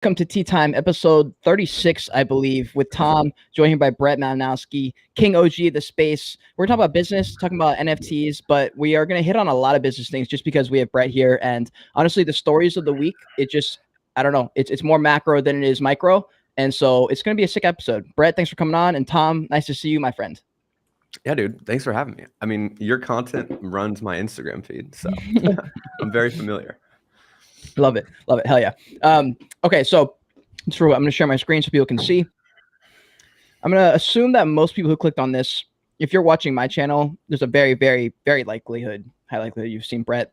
Welcome to Tea Time, episode 36, I believe, with Tom, joined here by Brett Malinowski, King OG of the space. We're talking about business, talking about NFTs, but we are going to hit on a lot of business things just because we have Brett here. And honestly, the stories of the week, I don't know, it's more macro than it is micro. And so it's going to be a sick episode. Brett, thanks for coming on. And Tom, nice to see you, my friend. Yeah, dude, thanks for having me. I mean, your content runs my Instagram feed, so I'm very familiar. Love it. Love it. Hell yeah. Okay, so I'm going to share my screen so people can see. I'm going to assume that most people who clicked on this, if you're watching my channel, there's a very, very, very high likelihood you've seen Brett.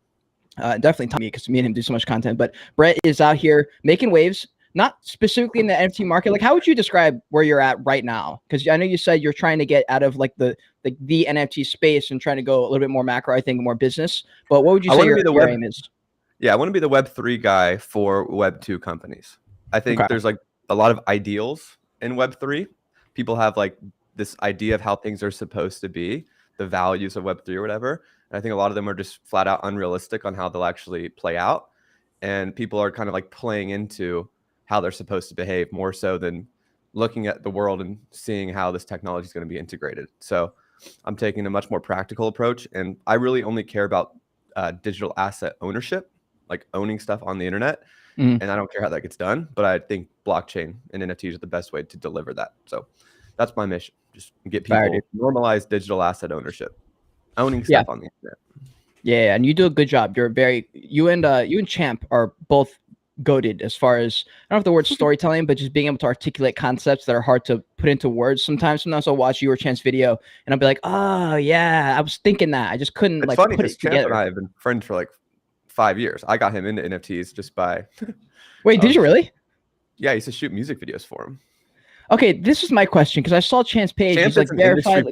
Definitely Tommy, because me and him do so much content. But Brett is out here making waves, not specifically in the NFT market. Like, how would you describe where you're at right now? Because I know you said you're trying to get out of like the NFT space and trying to go a little bit more macro, I think, more business. But what would you say your aim is? Yeah, I want to be the Web3 guy for Web2 companies. I think there's like a lot of ideals in Web3. People have like this idea of how things are supposed to be, the values of Web3 or whatever. And I think a lot of them are just flat out unrealistic on how they'll actually play out. And people are kind of like playing into how they're supposed to behave more so than looking at the world and seeing how this technology is going to be integrated. So I'm taking a much more practical approach. And I really only care about digital asset ownership, like owning stuff on the internet. And I don't care how that gets done, but I think blockchain and NFTs are the best way to deliver that. So that's my mission. Just get people to normalize digital asset ownership, owning stuff on the internet. Yeah, and you do a good job. You and Champ are both goated as far as, I don't know if the word storytelling, but just being able to articulate concepts that are hard to put into words. Sometimes I'll watch you or Champ's video and I'll be like, oh yeah, I was thinking that. I just couldn't put it together. Champ and I have been friends for like 5 years. I got him into NFTs just by Wait, did you really? Yeah, I used to shoot music videos for him. Okay, this is my question because I saw Champ's page. Champ he's like verified.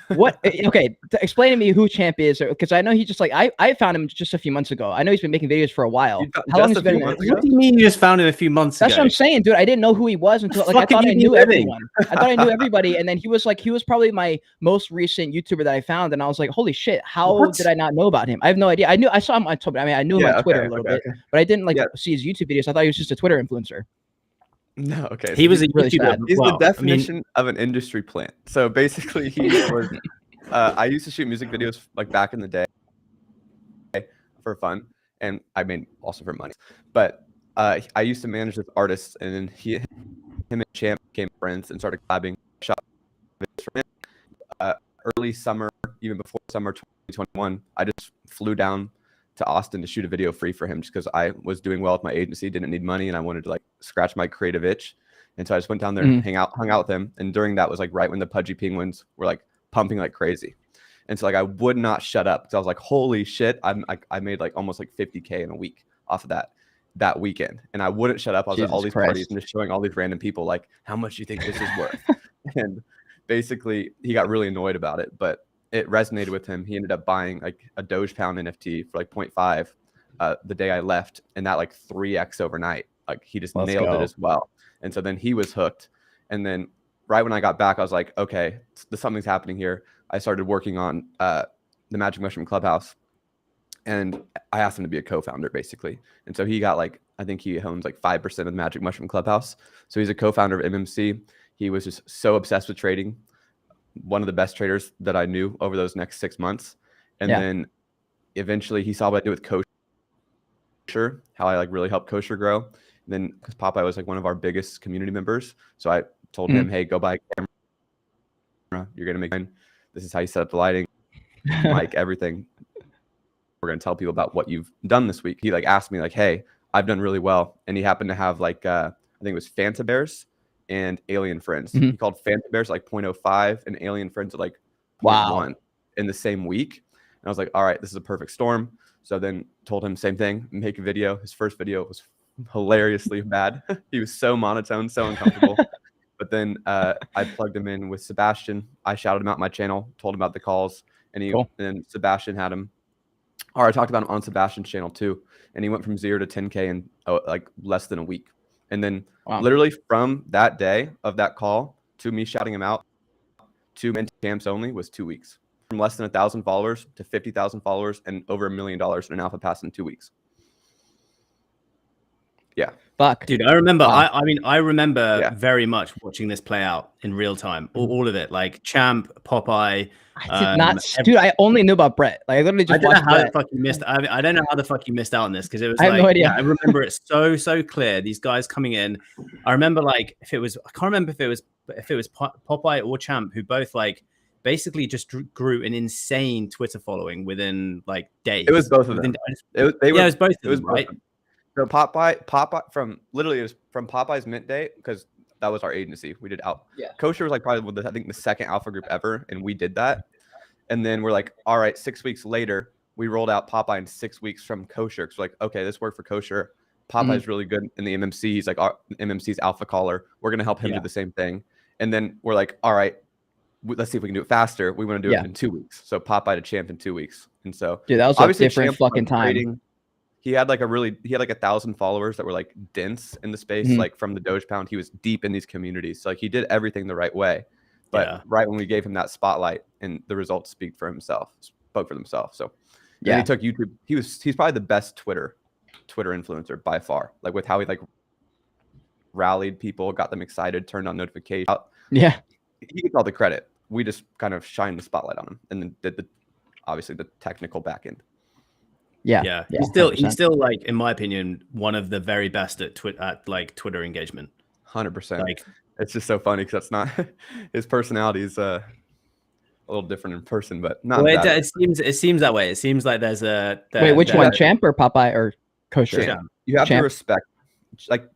What? Okay, explain to me who Champ is, because I know he just like I found him just a few months ago. I know he's been making videos for a while. How long has he been? What do you mean you just found him a few months ago? That's what I'm saying, dude. I didn't know who he was until like I thought I knew everyone. I thought I knew everybody, and then he was probably my most recent YouTuber that I found, and I was like, holy shit, how did I not know about him? I have no idea. I saw him on Twitter. I mean, I knew him on Twitter a little bit, but I didn't see his YouTube videos. I thought he was just a Twitter influencer. No, okay. He was a YouTuber. He's the definition of an industry plant. So basically, he was. I used to shoot music videos like back in the day for fun, and I made also for money. But I used to manage with artists, and then him and Champ became friends and started collabing. Shot videos for him. Early summer, even before summer 2021, I just flew down to Austin to shoot a video free for him just because I was doing well with my agency, didn't need money, and I wanted to like scratch my creative itch. And so I just went down there and hung out with him. And during that was like right when the Pudgy Penguins were like pumping like crazy. And so like I would not shut up because I was like, holy shit, I made like almost like 50K in a week off of that weekend. And I wouldn't shut up. I was at all these parties and just showing all these random people like, how much do you think this is worth? And basically he got really annoyed about it, but it resonated with him. He ended up buying like a Dogepound NFT for like 0.5 the day I left, and that like 3x overnight. Like he just nailed it as well. And so then he was hooked. And then right when I got back, I was like, okay, something's happening here. I started working on the Magic Mushroom Clubhouse, and I asked him to be a co-founder basically. And so he got like, I think he owns like 5% of the Magic Mushroom Clubhouse. So he's a co-founder of MMC. He was just so obsessed with trading. One of the best traders that I knew over those next 6 months. And then eventually he saw what I did with Kosher, how I like really helped Kosher grow. And then because Popeye was like one of our biggest community members. So I told him, hey, go buy a camera. You're going to make money. This is how you set up the lighting, mic, everything. We're going to tell people about what you've done this week. He like asked me like, hey, I've done really well. And he happened to have like, I think it was Fanta Bears and Alien Friends. He called Fanta Bears like 0.05 and Alien Friends at like 0.1 in the same week. And I was like, all right, this is a perfect storm. So then told him same thing, make a video. His first video was hilariously bad. He was so monotone, so uncomfortable. But then I plugged him in with Sebastian. I shouted him out my channel, told him about the calls, and and Sebastian had him. Or I talked about him on Sebastian's channel too. And he went from 0 to 10K in like less than a week. And then literally from that day of that call to me shouting him out to mentor camps only was 2 weeks. From less than 1,000 followers to 50,000 followers and over $1 million in an alpha pass in 2 weeks. Yeah. Fuck. Dude, I remember. Wow. I remember Yeah. very much watching this play out in real time. All of it, like Champ, Popeye. I did not, dude. I only knew about Brett. Like I literally I just don't know watched how the Brett. fuck you missed. I don't know how the fuck you missed out on this because it was I have like, no idea. yeah, I remember it so clear. These guys coming in. I remember like if it was, I can't remember if it was Popeye or Champ who both like basically just grew an insane Twitter following within like days. It was both of them. It was both of them, right? So Popeye from literally it was from Popeye's mint day because that was our agency. We did out. Yeah. Kosher was like probably I think the second alpha group ever, and we did that. And then we're like, all right, 6 weeks later, we rolled out Popeye in 6 weeks from Kosher. Because we're like, okay, this worked for Kosher. Popeye's really good in the MMC. He's like our MMC's alpha caller. We're gonna help him do the same thing. And then we're like, all right, let's see if we can do it faster. We want to do it in 2 weeks. So Popeye to Champ in 2 weeks. And so dude, that was a different fucking time. He had like 1,000 followers that were like dense in the space, like from the Doge Pound. He was deep in these communities. So like he did everything the right way. But right when we gave him that spotlight and the results spoke for themselves. So then he took YouTube. He's probably the best Twitter influencer by far. Like with how he like rallied people, got them excited, turned on notifications. Yeah. He gets all the credit. We just kind of shined the spotlight on him and then did obviously the technical back end. Yeah. He's still like, in my opinion, one of the very best at Twitter engagement. 100%. Like, it's just so funny because that's not his personality is a little different in person, but not. Well, it seems that way. It seems like there's a wait. Which one, Champ or Popeye or Kosher? Champ. You have to respect. Like,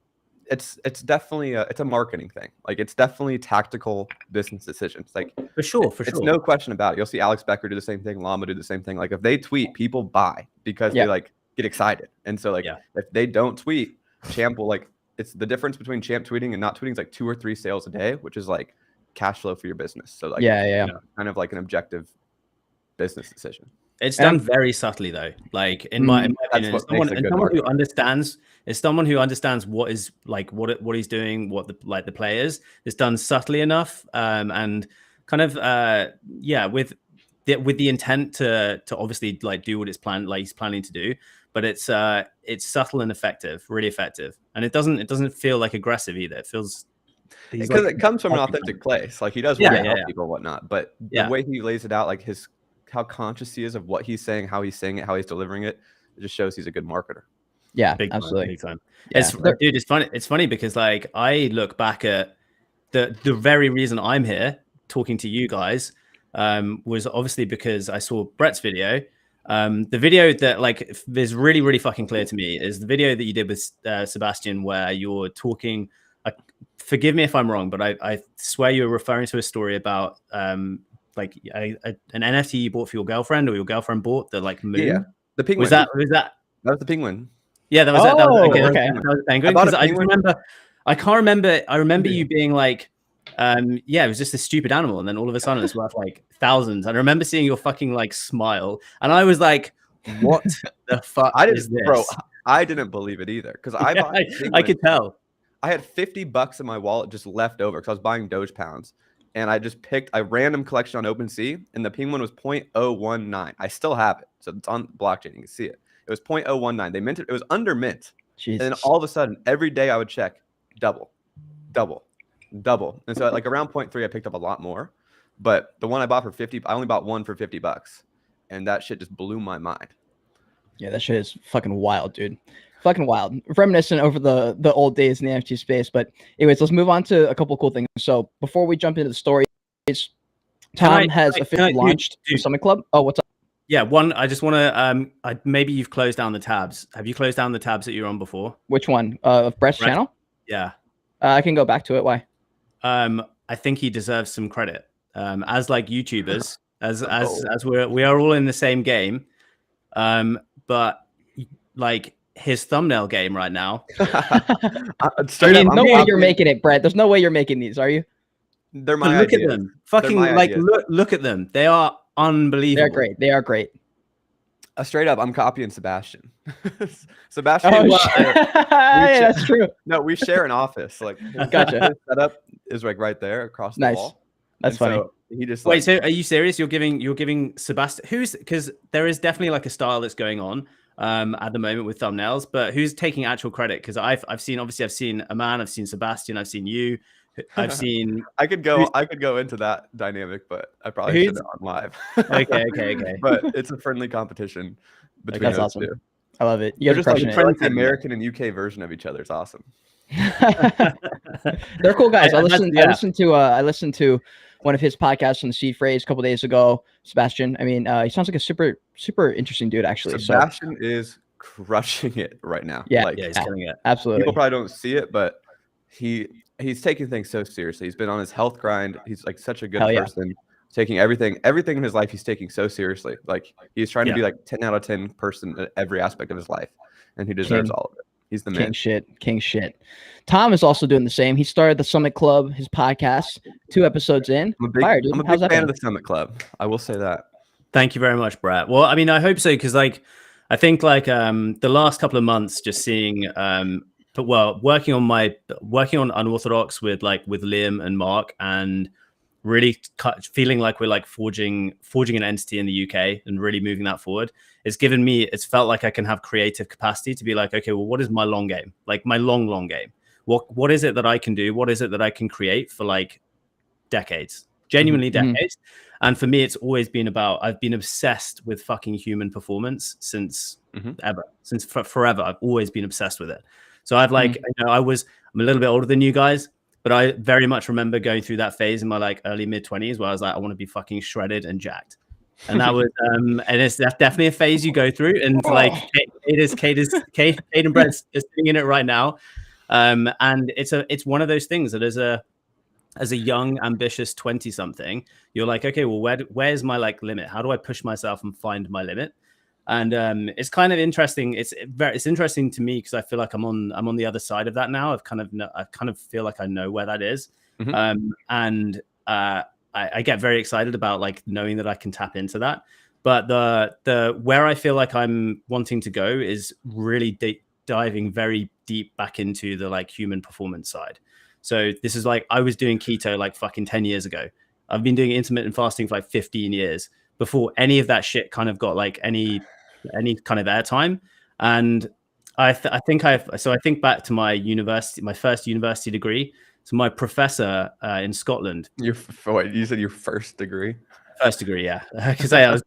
it's definitely it's a marketing thing. Like, it's definitely tactical business decisions. Like for sure, it's no question about it. You'll see Alex Becker do the same thing, Llama do the same thing. Like if they tweet, people buy because they like get excited. And so like if they don't tweet, Champ will like. It's the difference between Champ tweeting and not tweeting is like 2 or 3 sales a day, which is like cash flow for your business. So like kind of like an objective business decision. It's done very subtly though. Like in my opinion, someone who understands what is like what he's doing, what the players. It's done subtly enough, and kind of with the intent to obviously like do what he's planning to do. But it's subtle and effective, really effective, and it doesn't feel like aggressive either. It feels because it comes from an authentic place. Like he does want to help people and whatnot, but the way he lays it out, like how conscious he is of what he's saying, how he's saying it, how he's delivering it, it just shows he's a good marketer. Yeah, big absolutely. Time. Yeah. Dude, it's funny. It's funny because like I look back at the very reason I'm here talking to you guys was obviously because I saw Brett's video. The video that like is really, really fucking clear to me is the video that you did with Sebastian, where you're talking. Forgive me if I'm wrong, but I swear you were referring to a story about like an NFT you bought for your girlfriend, or your girlfriend bought the like moon. Yeah, the penguin. Was that the penguin? Yeah, that was that was okay. That was a penguin. I can't remember. I remember you being like, it was just a stupid animal, and then all of a sudden it's worth like thousands. And I remember seeing your fucking like smile, and I was like, "What the fuck is this?" Bro, I didn't believe it either because I could tell. I had $50 in my wallet just left over because I was buying Doge pounds, and I just picked a random collection on OpenSea, and the penguin was 0.019. I still have it, so it's on blockchain. You can see it. It was 0.019. They minted it. It was under mint. Jesus. And then all of a sudden, every day I would check double. And so like around 0.3, I picked up a lot more. But the one I bought for 50, I only bought one for $50. And that shit just blew my mind. Yeah, that shit is fucking wild, dude. Fucking wild. Reminiscent over the old days in the NFT space. But anyways, let's move on to a couple cool things. So before we jump into the stories, Tom has officially launched the Summit Club. Oh, what's up? Yeah, I just want to maybe you've closed down the tabs. Have you closed down the tabs that you were on before? Which one? Of Brett's channel? Yeah. I can go back to it. Why? I think he deserves some credit. As like YouTubers, as we are all in the same game. But like his thumbnail game right now. No way you're making it, Brett. There's no way you're making these, are you? They're my look ideas. At them. Fucking like look at them. They are unbelievable. They're great. They are great. Straight up, I'm copying Sebastian. Sebastian. That's true. No, we share an office. Like, gotcha. His setup is like right there across the wall. That's funny. So he just wait. So, are you serious? You're giving Sebastian? Because there is definitely like a style that's going on. at the moment with thumbnails, but who's taking actual credit? Because I've seen Aman, I've seen Sebastian, I've seen you, I've seen. I could go into that dynamic, but I probably Who's- shouldn't on live. Okay. But it's a friendly competition between That's those awesome. two. I love it. You They're guys are just like, crushing they're like the American and UK version of each other. It's awesome. it. They're cool guys. I listened to one of his podcasts on the Seed Phrase a couple days ago. Sebastian. I mean, he sounds like a super interesting dude, actually. Sebastian is crushing it right now. Yeah, like, he's killing it. Absolutely. People probably don't see it, but he's taking things so seriously. He's been on his health grind. He's like such a good person, taking everything in his life. He's taking so seriously. Like he's trying to be like 10 out of 10 person at every aspect of his life, and he deserves all of it. He's the man. King shit. Tom is also doing the same. He started the Summit Club, his podcast, 2 episodes in. I'm a big fan of the Summit Club. I will say that. Thank you very much, Brett. Well, I mean, I hope so, because like I think like the last couple of months, just seeing working on Unorthodox with Liam and Mark, and really feeling like we're like forging an entity in the UK and really moving that forward. It's felt like I can have creative capacity to be like, okay, well, what is my long game? Like my long game. What is it that I can do? What is it that I can create for like decades? Genuinely decades. And for me, it's always been about, I've been obsessed with fucking human performance since forever. I've always been obsessed with it. So I've like, I'm a little bit older than you guys, but I very much remember going through that phase in my like early mid-20s where I was like, I want to be fucking shredded and jacked. And that was, and that's definitely a phase you go through. And like, Kate and Brett is sitting in it right now. And it's one of those things that as a young, ambitious 20-something, you're like, okay, well, where's my like limit? How do I push myself and find my limit? And it's kind of interesting. It's interesting to me because I feel like I'm on the other side of that now. I kind of feel like I know where that is. And I get very excited about like knowing that I can tap into that. But the where I feel like I'm wanting to go is really diving very deep back into the like human performance side. So this is like, I was doing keto like fucking 10 years ago. I've been doing intermittent fasting for like 15 years before any of that shit kind of got like any kind of airtime. And I think back to my first university degree. So my professor in Scotland. You said your first degree? First degree, yeah. Because I was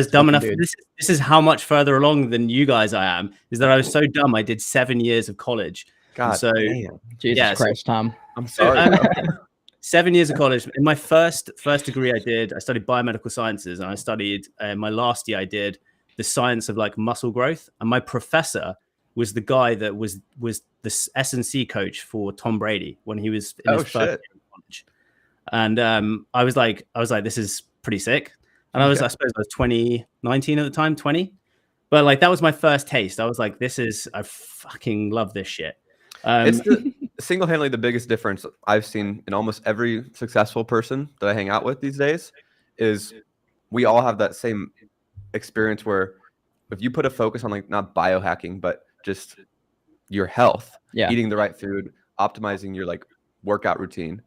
dumb enough. This is how much further along than you guys I am, is that I was so dumb I did 7 years of college. God damn. Jesus Christ, Tom. I'm sorry. 7 years of college. In my first degree I studied biomedical sciences, and I studied my last year I did the science of like muscle growth. And my professor was the guy that was the S&C coach for Tom Brady when he was in his first year of college. And I was like, this is pretty sick. And I suppose I was 19 at the time, 20. But like that was my first taste. I was like, I fucking love this shit. It's single-handedly the biggest difference I've seen in almost every successful person that I hang out with these days is we all have that same experience where if you put a focus on like not biohacking, but just your health, eating the right food, optimizing your like workout routine.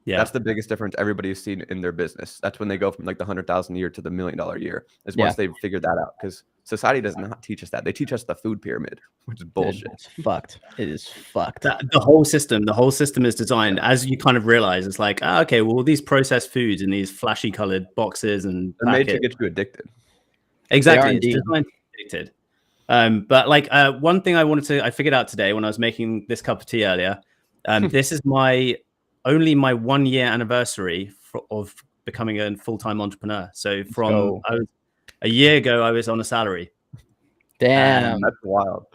Yeah, that's the biggest difference everybody has seen in their business. That's when they go from like the 100,000 a year to the $1 million a year, is once they've figured that out. Because society does not teach us that. They teach us the food pyramid, which is bullshit. It's fucked. It is fucked. The whole system is designed, as you kind of realize, it's like, okay, well, these processed foods in these flashy colored boxes and they're made to get you addicted. Exactly, it's designed to get addicted. But like one thing I figured out today when I was making this cup of tea earlier. This is only my 1 year anniversary of becoming a full-time entrepreneur. So a year ago, I was on a salary. Damn, that's wild.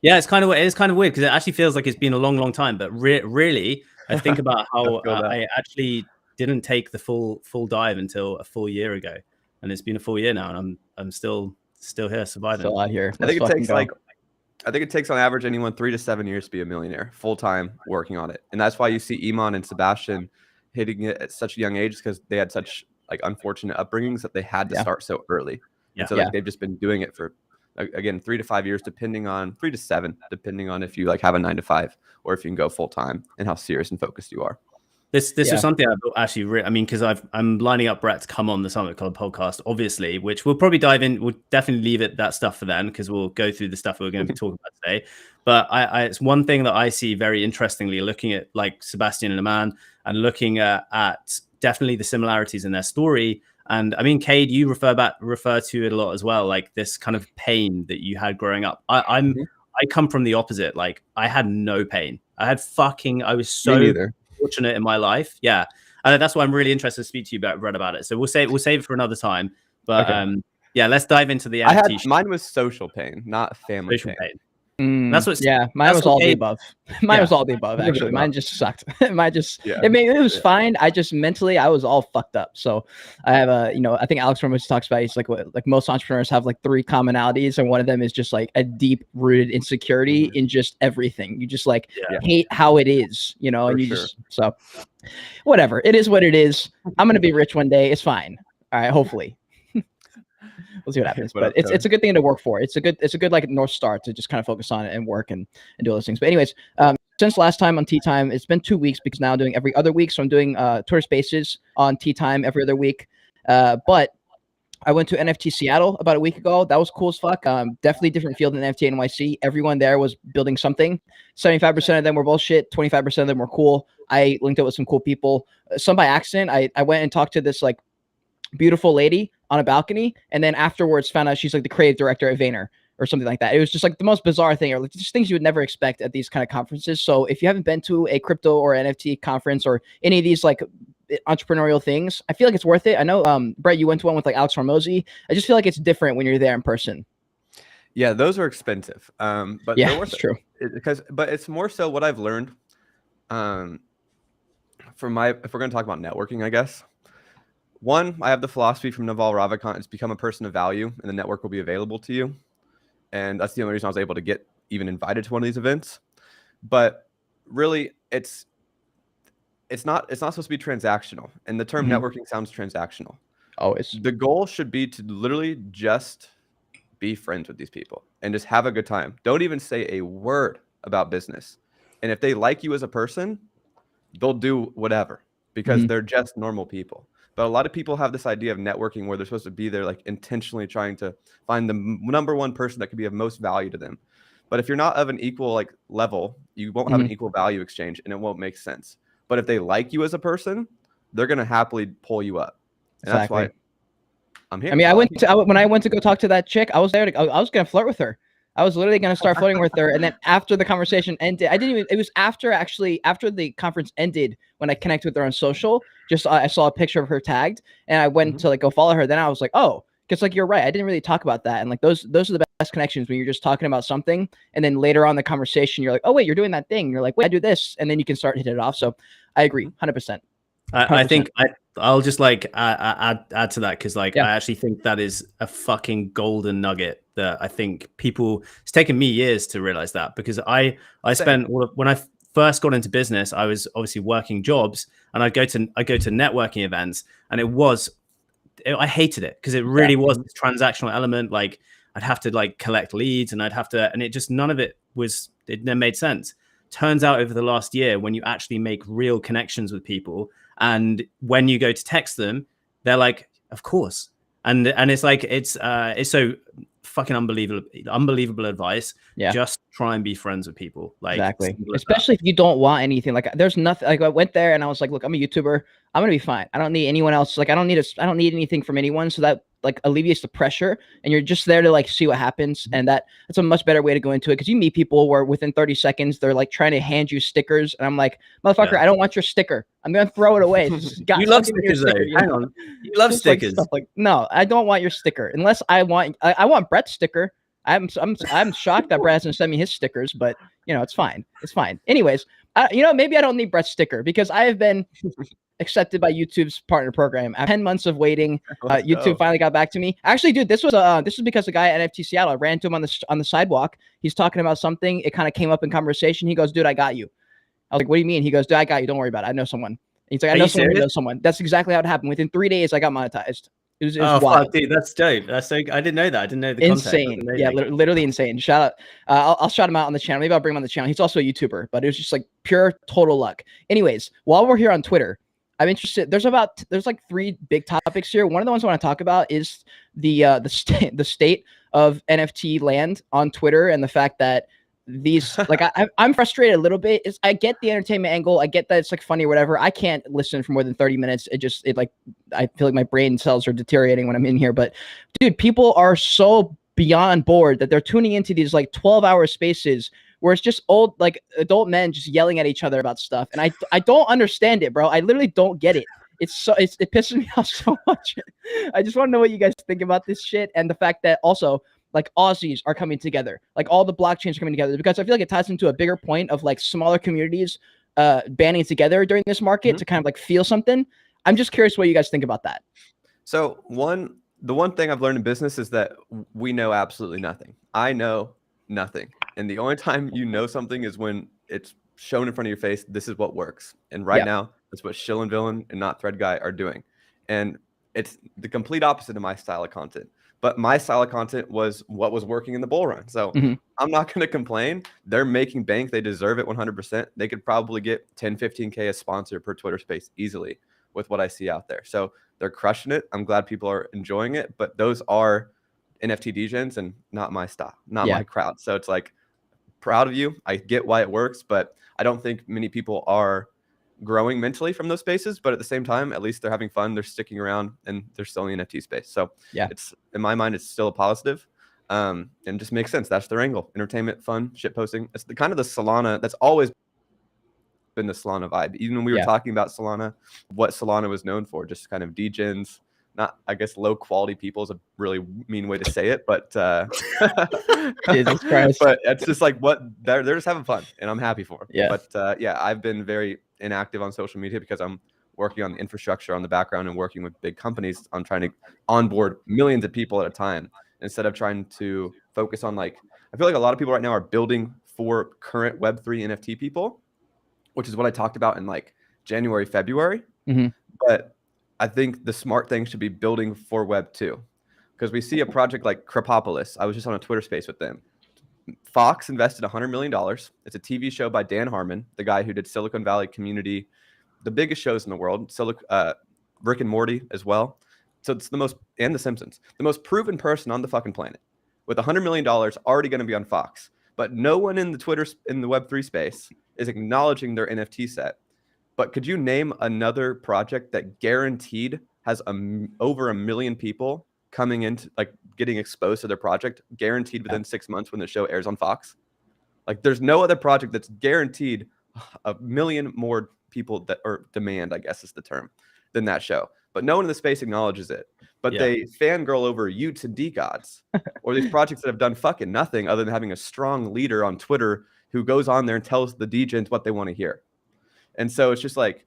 Yeah, it's kind of weird because it actually feels like it's been a long time. But really, I think about how I actually didn't take the full dive until a full year ago, and it's been a full year now, and I'm still here surviving. Still out here. I think it takes on average anyone 3 to 7 years to be a millionaire full time working on it, and that's why you see Iman and Sebastian hitting it at such a young age, because they had such like unfortunate upbringings that they had to start so early. And so like they've just been doing it for again 3 to 5 years, 3 to 7, depending on if you like have a 9 to 5 or if you can go full time and how serious and focused you are. This was something I've actually, I mean, because I'm lining up Brett to come on the Summit Club podcast, obviously, which we'll probably dive in. We'll definitely leave it that stuff for then, because we'll go through the stuff we're going to be talking about today. But it's one thing that I see very interestingly, looking at like Sebastian and Aman, and looking at definitely the similarities in their story. And I mean, Cade, you refer to it a lot as well, like this kind of pain that you had growing up. I come from the opposite. Like, I had no pain. I was so fortunate in my life. Yeah. That's why I'm really interested to speak to you about it. So we'll save it for another time. But yeah, let's dive into the NFT. Mine was social pain, not family pain. That's what. Yeah, mine was all the above. Mine was all the above. Actually, mine just sucked. Mine just. Yeah. It was fine. I just mentally, I was all fucked up. So I have I think Alex Ramos talks about. He's like most entrepreneurs have like 3 commonalities, and one of them is just like a deep rooted insecurity in just everything. You just like hate how it is, and you just so whatever. It is what it is. I'm gonna be rich one day. It's fine. All right, hopefully. We'll see what happens, but it's a good thing to work for. It's a good like North Star to just kind of focus on it and work and do all those things. But anyways, since last time on Tea Time, it's been 2 weeks because now I'm doing every other week. So I'm doing Twitter Spaces on Tea Time every other week. But I went to NFT Seattle about a week ago. That was cool as fuck. Definitely different field than NFT NYC. Everyone there was building something. 75% of them were bullshit. 25% of them were cool. I linked up with some cool people. Some by accident. I went and talked to this like beautiful lady on a balcony, and then afterwards found out she's like the creative director at Vayner or something like that. It was just like the most bizarre thing, or like just things you would never expect at these kind of conferences. So if you haven't been to a crypto or NFT conference or any of these like entrepreneurial things, I feel like it's worth it. I know Brett, you went to one with like Alex Hormozy. I just feel like it's different when you're there in person. Yeah, those are expensive. But yeah, it's true. But it's more so what I've learned. If we're going to talk about networking, I guess. One, I have the philosophy from Naval Ravikant: it's become a person of value, and the network will be available to you. And that's the only reason I was able to get even invited to one of these events. But really, it's not supposed to be transactional. And the term networking sounds transactional. The goal should be to literally just be friends with these people and just have a good time. Don't even say a word about business. And if they like you as a person, they'll do whatever because they're just normal people. But a lot of people have this idea of networking where they're supposed to be there like intentionally trying to find the number one person that could be of most value to them. But if you're not of an equal like level, you won't have an equal value exchange, and it won't make sense. But if they like you as a person, they're going to happily pull you up. And that's why I'm here. I mean, when I went to go talk to that chick, I was there. I was going to flirt with her. I was literally going to start flirting with her. And then after the conversation ended, it was after the conference ended when I connected with her on social. I saw a picture of her tagged, and I went to like go follow her. Then I was like, oh, because like, you're right. I didn't really talk about that. And like, those are the best connections when you're just talking about something. And then later on in the conversation, you're like, oh wait, you're doing that thing. You're like, wait, I do this. And then you can start hitting it off. So I agree 100%. I think I'll just like add to that. Cause like, I actually think that is a fucking golden nugget that I think it's taken me years to realize that, because I spent when I first got into business, I was obviously working jobs, and I go to networking events, and I hated it because it really was this transactional element. Like I'd have to like collect leads, and and it just, none of it made sense. Turns out over the last year, when you actually make real connections with people, and when you go to text them, they're like, of course. And it's like, it's so fucking unbelievable advice. Yeah. Just try and be friends with people. Like, exactly. Especially if you don't want anything. Like there's nothing, like I went there and I was like, look, I'm a YouTuber. I'm going to be fine. I don't need anyone else. Like I don't need anything from anyone. So that like alleviates the pressure, and you're just there to like see what happens. And that's a much better way to go into it. Cause you meet people where within 30 seconds, they're like trying to hand you stickers. And I'm like, motherfucker, I don't want your sticker. I'm going to throw it away. You love stickers though. Hang on. You love stickers. Like, no, I don't want your sticker unless I want Brett's sticker. I'm shocked that Brett hasn't sent me his stickers, but it's fine. It's fine. Anyways, maybe I don't need Brett's sticker because I have been accepted by YouTube's partner program. After 10 months of waiting, YouTube finally got back to me. Actually, dude, this was because the guy at NFT Seattle, I ran into him on the sidewalk. He's talking about something. It kind of came up in conversation. He goes, dude, I got you. I was like, what do you mean? He goes, dude, I got you. Don't worry about it. I know someone. He's like, I know someone who knows someone. That's exactly how it happened. Within 3 days, I got monetized. It was Oh, wild. fuck, dude, that's dope. That's so. I didn't know that. I didn't know the context. Insane. Yeah, literally insane. Shout out. I'll shout him out on the channel. Maybe I'll bring him on the channel. He's also a YouTuber, but it was just like pure total luck. Anyways, while we're here on Twitter, I'm interested. There's like 3 big topics here. One of the ones I want to talk about is the state of NFT land on Twitter, and the fact that these like I'm frustrated a little bit. I get the entertainment angle. I get that it's like funny or whatever. I can't listen for more than 30 minutes. It like I feel like my brain cells are deteriorating when I'm in here. But dude, people are so beyond bored that they're tuning into these like 12-hour spaces where it's just old like adult men just yelling at each other about stuff. And I don't understand it, bro. I literally don't get it. It pisses me off so much. I just want to know what you guys think about this shit, and the fact that also like Aussies are coming together, like all the blockchains are coming together, because I feel like it ties into a bigger point of like smaller communities banding together during this market to kind of like feel something. I'm just curious what you guys think about that. So the one thing I've learned in business is that we know absolutely nothing. I know nothing. And the only time you know something is when it's shown in front of your face. This is what works. And right now, that's what Shill and Villain and Not Thread Guy are doing. And it's the complete opposite of my style of content. But my style of content was what was working in the bull run. So I'm not going to complain. They're making bank. They deserve it 100%. They could probably get 10, 15K a sponsor per Twitter space easily with what I see out there. So they're crushing it. I'm glad people are enjoying it. But those are NFT degens and not my style, not my crowd. So it's like, proud of you. I get why it works, but I don't think many people are growing mentally from those spaces. But at the same time, at least they're having fun. They're sticking around and they're still in the NFT space. So it's, in my mind, it's still a positive. And it just makes sense. That's their angle. Entertainment, fun, shit posting. It's the kind of the Solana that's always been the Solana vibe. Even when we were talking about Solana, what Solana was known for, just kind of degens, not, I guess, low quality people is a really mean way to say it, but Jesus Christ. But it's just like what they're just having fun, and I'm happy for them. But I've been very inactive on social media because I'm working on the infrastructure on the background and working with big companies on trying to onboard millions of people at a time, instead of trying to focus on, like, I feel like a lot of people right now are building for current Web3 NFT people, which is what I talked about in like January, February. But I think the smart thing should be building for Web 2, because we see a project like Crepopolis. I was just on a Twitter space with them. Fox invested $100 million. It's a TV show by Dan Harmon, the guy who did Silicon Valley, Community, the biggest shows in the world, Rick and Morty as well. So it's the most, and The Simpsons, the most proven person on the fucking planet, with $100 million already going to be on Fox. But no one in the Web3 space is acknowledging their NFT set. But could you name another project that guaranteed has over 1 million people coming into, like, getting exposed to their project, guaranteed within 6 months when the show airs on Fox? Like, there's no other project that's guaranteed 1 million more people that, or demand, I guess is the term, than that show. But no one in the space acknowledges it. But they fangirl over Utes and D-Gods, or these projects that have done fucking nothing other than having a strong leader on Twitter who goes on there and tells the degens what they want to hear. And so it's just like,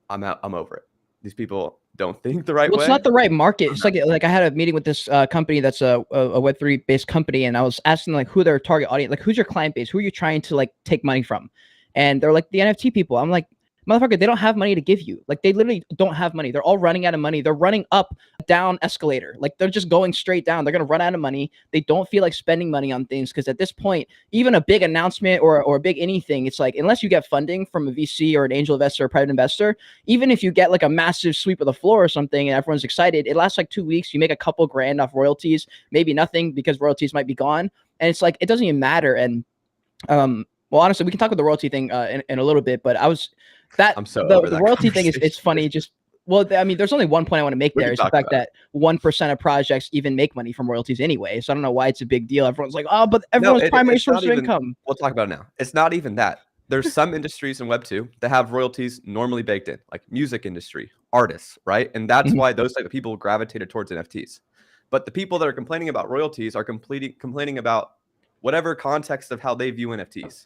I'm out. I'm over it. These people don't think the right way. It's not the right market. It's like I had a meeting with this company that's a Web3 based company, and I was asking like who their target audience, like who's your client base, who are you trying to like take money from, and they're like the NFT people. I'm like, motherfucker, they don't have money to give you. Like, they literally don't have money. They're all running out of money. They're running up, down escalator. Like, they're just going straight down. They're going to run out of money. They don't feel like spending money on things, because at this point, even a big announcement or a big anything, it's like, unless you get funding from a VC or an angel investor or a private investor, even if you get like a massive sweep of the floor or something and everyone's excited, it lasts like 2 weeks. You make a couple grand off royalties, maybe nothing, because royalties might be gone. And it's like, it doesn't even matter. And well, honestly, we can talk about the royalty thing in a little bit, but I'm so over the royalty thing is, it's funny. Just, well, I mean, there's only one point I want to make there, is the fact that 1% of projects even make money from royalties anyway. So I don't know why it's a big deal. Everyone's like, oh, but everyone's primary source of income. We'll talk about it now. It's not even that. There's some industries in Web 2 that have royalties normally baked in, like music industry, artists, right? And that's why those type of people gravitated towards NFTs. But the people that are complaining about royalties are complaining about whatever context of how they view NFTs.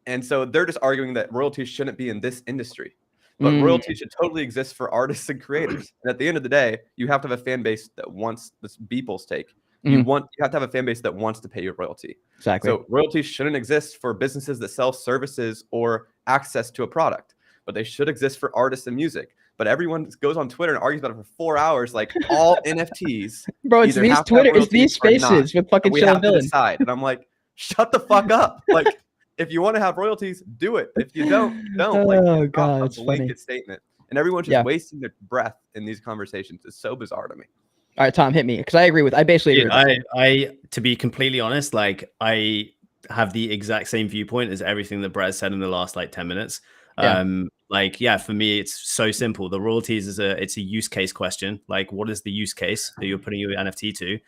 And so they're just arguing that royalties shouldn't be in this industry, but royalties should totally exist for artists and creators. And at the end of the day, you have to have a fan base that wants this Beeple's take. You have to have a fan base that wants to pay you royalty. Exactly. So royalties shouldn't exist for businesses that sell services or access to a product, but they should exist for artists and music. but everyone goes on Twitter and argues about it for 4 hours, like all NFTs. Bro, it's either these have to have Twitter, it's these royalties or not, spaces with fucking and we Chill have and to Villain. decide. And I'm like, shut the fuck up. Like, if you want to have royalties, do it. If you don't, don't. Like, Oh it's god, not a that's blanket funny. statement. And everyone's just wasting their breath in these conversations. It's so bizarre to me. All right, Tom, hit me, because I basically agree with that. I to be completely honest, like I have the exact same viewpoint as everything that Brett said in the last like 10 minutes. Like, yeah, for me, it's so simple. The royalties it's a use case question. Like, what is the use case that you're putting your NFT to?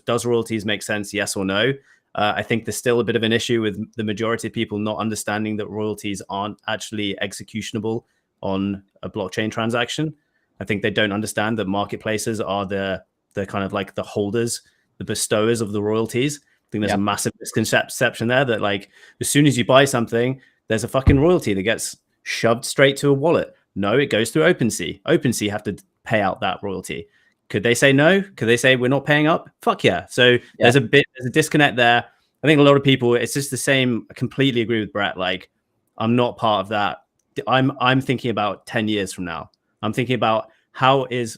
Does royalties make sense? Yes or no? I think there's still a bit of an issue with the majority of people not understanding that royalties aren't actually executionable on a blockchain transaction. I think they don't understand that marketplaces are the kind of like the holders, the bestowers of the royalties. I think there's a massive misconception there that like as soon as you buy something, there's a fucking royalty that gets shoved straight to a wallet. No, it goes through OpenSea. OpenSea have to pay out that royalty. Could they say no? Could they say we're not paying up? Fuck yeah. So there's a disconnect there. I think a lot of people, it's just the same. I completely agree with Brett. Like, I'm not part of that. I'm thinking about 10 years from now. I'm thinking about how is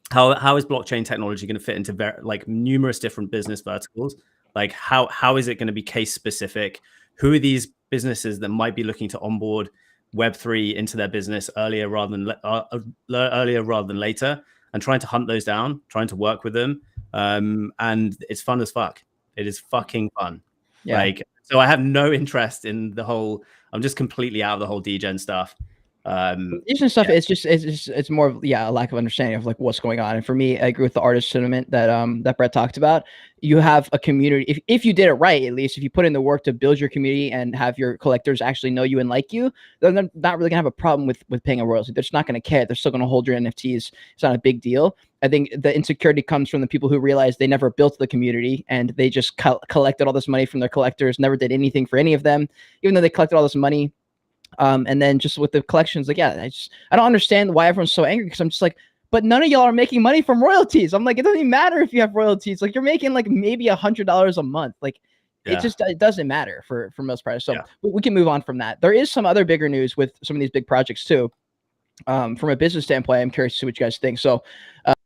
blockchain technology going to fit into like numerous different business verticals? Like how is it going to be case specific? Who are these businesses that might be looking to onboard Web3 into their business earlier rather than later, and trying to hunt those down, trying to work with them. And it's fun as fuck. It is fucking fun. Yeah. Like, so I have no interest in the whole, I'm just completely out of the whole degen stuff. Degen stuff, it's more of a lack of understanding of like what's going on. And for me, I agree with the artist sentiment that that Brett talked about. You have a community, if you did it right, at least if you put in the work to build your community and have your collectors actually know you and like you, then they're not really gonna have a problem with paying a royalty. They're just not gonna care. They're still gonna hold your NFTs. It's not a big deal. I think the insecurity comes from the people who realize they never built the community and they just collected all this money from their collectors, never did anything for any of them, even though they collected all this money. And then just with the collections, like, I don't understand why everyone's so angry, because I'm just like, but none of y'all are making money from royalties. I'm like, it doesn't even matter if you have royalties. Like, you're making like maybe $100 a month. Like, it doesn't matter for most parties. So we can move on from that. There is some other bigger news with some of these big projects too. From a business standpoint, I'm curious to see what you guys think. So,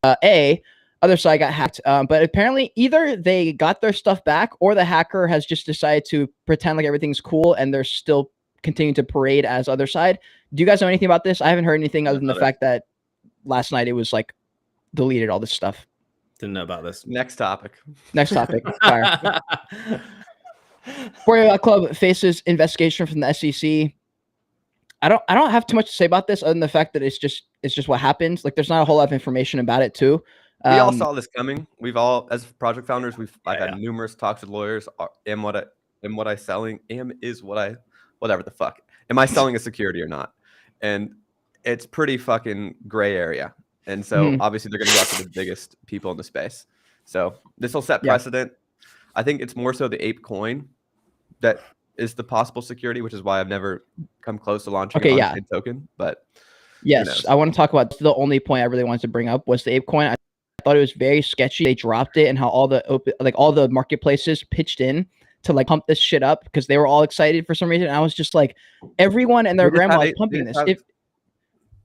other side got hacked, but apparently either they got their stuff back or the hacker has just decided to pretend like everything's cool and they're still continuing to parade as other side. Do you guys know anything about this? I haven't heard anything other than the fact that last night it was like deleted all this stuff. Didn't know about this. Next topic. Fire. 48 Club faces investigation from the SEC. I don't have too much to say about this other than the fact that it's just what happens. Like, there's not a whole lot of information about it too. We all saw this coming. We've all, as project founders, I've had numerous talks with lawyers. Whatever the fuck. Am I selling a security or not? And it's pretty fucking gray area. And so obviously they're going to go after the biggest people in the space. So this will set precedent. I think it's more so the ape coin that is the possible security, which is why I've never come close to launching a token. But yes, I want to talk about the only point I really wanted to bring up was the ape coin. I thought it was very sketchy. They dropped it and how all the marketplaces pitched in to like pump this shit up because they were all excited for some reason. And I was just like, everyone and their grandma is pumping this.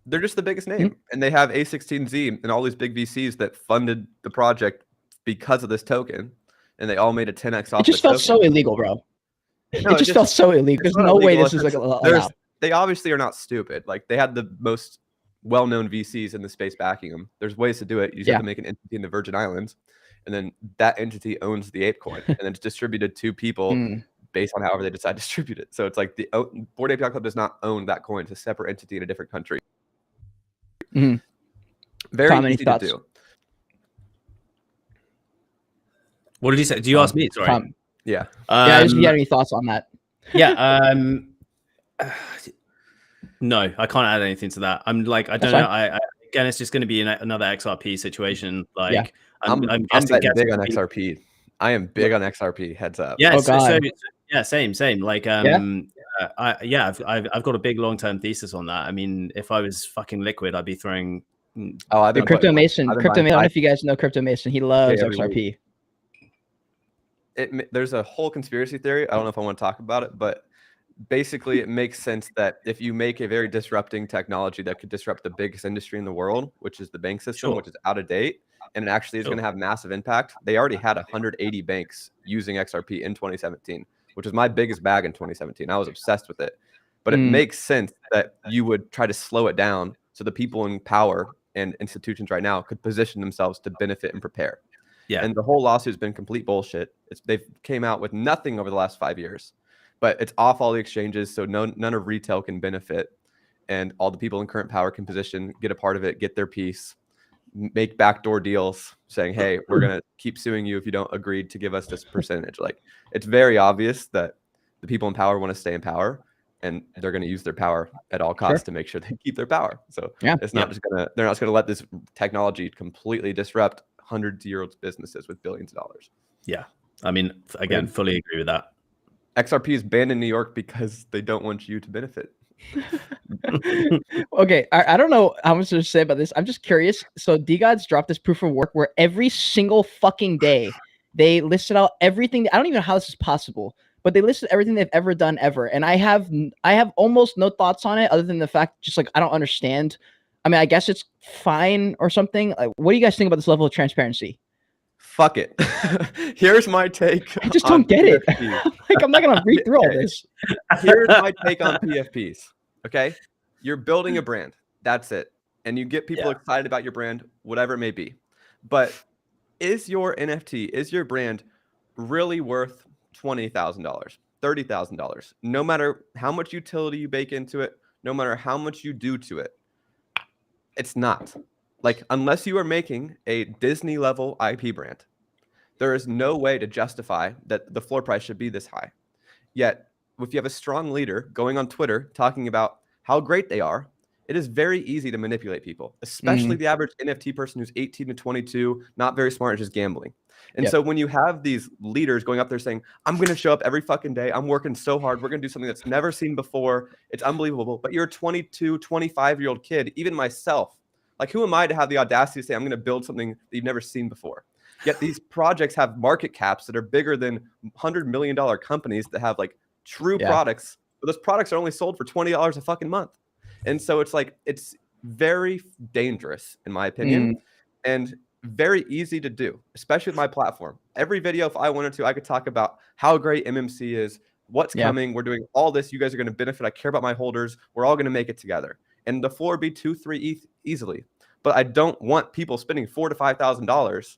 They're just the biggest name, and they have A16Z and all these big VCs that funded the project because of this token, and they all made a 10x off. It just felt so illegal, bro. No, it just felt so illegal. There's no way this is like allowed. They obviously are not stupid. Like, they had the most well-known VCs in the space backing them. There's ways to do it. You just have to make an entity in the Virgin Islands, and then that entity owns the ape coin, and then it's distributed to people based on however they decide to distribute it. So it's like the Bored Ape Yacht Club does not own that coin. It's a separate entity in a different country. Very Tom, easy to do. What did you say? Do you ask me? Sorry. Tom. Yeah. If you had any thoughts on that? Yeah. No, I can't add anything to that. I'm like, I don't know. Again, it's just going to be another XRP situation. Like, I'm big on XRP. I am big on XRP. Heads up. Yeah. Same. Like, I've got a big long-term thesis on that. I mean, if I was fucking liquid, I'd be throwing. I've been Crypto Mason. I don't know if you guys know Crypto Mason. He loves XRP. There's a whole conspiracy theory. I don't know if I want to talk about it, but basically it makes sense that if you make a very disrupting technology that could disrupt the biggest industry in the world, which is the bank system, which is out of date, and it actually is going to have massive impact. They already had 180 banks using XRP in 2017, which was my biggest bag in 2017. I was obsessed with it. But it makes sense that you would try to slow it down so the people in power and institutions right now could position themselves to benefit and prepare. Yeah. And the whole lawsuit has been complete bullshit. They've came out with nothing over the last 5 years, but it's off all the exchanges, so none of retail can benefit, and all the people in current power can position, get a part of it, get their piece, make backdoor deals saying, hey, we're going to keep suing you if you don't agree to give us this percentage. Like, it's very obvious that the people in power want to stay in power, and they're going to use their power at all costs to make sure they keep their power. So it's not just they're not just going to let this technology completely disrupt hundreds-year-old businesses with billions of dollars. Yeah. I mean, again, fully agree with that. XRP is banned in New York because they don't want you to benefit. Okay, I don't know how much to say about this. I'm just curious. So DGods dropped this proof of work where every single fucking day they listed out everything. I don't even know how this is possible, but they listed everything they've ever done ever. And I have almost no thoughts on it other than the fact just like I don't understand. I mean, I guess it's fine or something. Like, what do you guys think about this level of transparency? Fuck it. Here's my take. I just don't get it. Like, I'm not gonna read through all this. Here's my take on PFPs. Okay, you're building a brand. That's it, and you get people excited about your brand, whatever it may be. But is your NFT, is your brand really worth $20,000, $30,000? No matter how much utility you bake into it, no matter how much you do to it, it's not. Like, unless you are making a Disney level IP brand, there is no way to justify that the floor price should be this high. Yet, if you have a strong leader going on Twitter talking about how great they are, it is very easy to manipulate people, especially the average NFT person who's 18 to 22, not very smart, just gambling. And so when you have these leaders going up there saying, I'm going to show up every fucking day, I'm working so hard, we're going to do something that's never seen before, it's unbelievable, but you're a 22, 25-year-old kid, even myself. Like, who am I to have the audacity to say I'm going to build something that you've never seen before? Yet these projects have market caps that are bigger than $100 million companies that have like true products, but those products are only sold for $20 a fucking month. And so it's like, it's very dangerous in my opinion, and very easy to do, especially with my platform. Every video, if I wanted to, I could talk about how great MMC is, what's coming, we're doing all this, you guys are going to benefit, I care about my holders, we're all going to make it together. And the floor would be 2-3 ETH easily. But I don't want people spending $4,000 to $5,000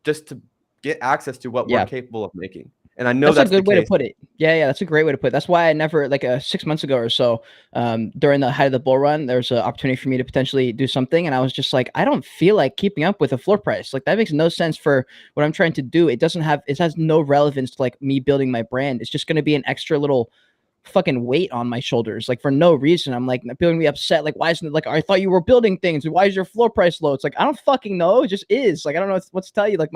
just to get access to what we're capable of making. And I know that's a good way to put it. Yeah, that's a great way to put it. That's why I never, like 6 months ago or so, during the height of the bull run, there was an opportunity for me to potentially do something. And I was just like, I don't feel like keeping up with a floor price. Like, that makes no sense for what I'm trying to do. It has no relevance to like me building my brand. It's just going to be an extra little fucking weight on my shoulders, like for no reason. I'm like, people gonna be upset, like, why isn't it, like, I thought you were building things, why is your floor price low? It's like, I don't fucking know, it just is. Like, I don't know what to tell you. Like,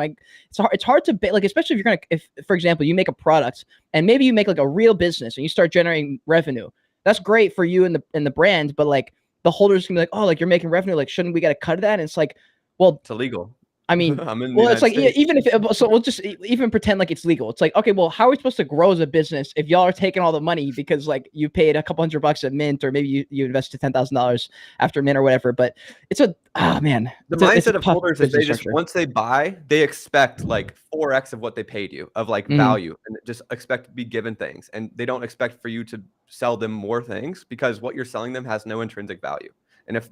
it's hard to like, especially if for example, you make a product and maybe you make like a real business and you start generating revenue. That's great for you and the brand, but like the holders can be like, oh, like, you're making revenue, like, shouldn't we get a cut of that? And it's like, well, it's illegal. I mean, well, it's like, even if so we'll just even pretend like it's legal. It's like, okay, well, how are we supposed to grow as a business if y'all are taking all the money because like you paid a couple $100 at mint, or maybe you invested $10,000 after mint or whatever. But it's the mindset of holders is they just, once they buy, they expect like 4x of what they paid you of like value, and just expect to be given things, and they don't expect for you to sell them more things because what you're selling them has no intrinsic value. And if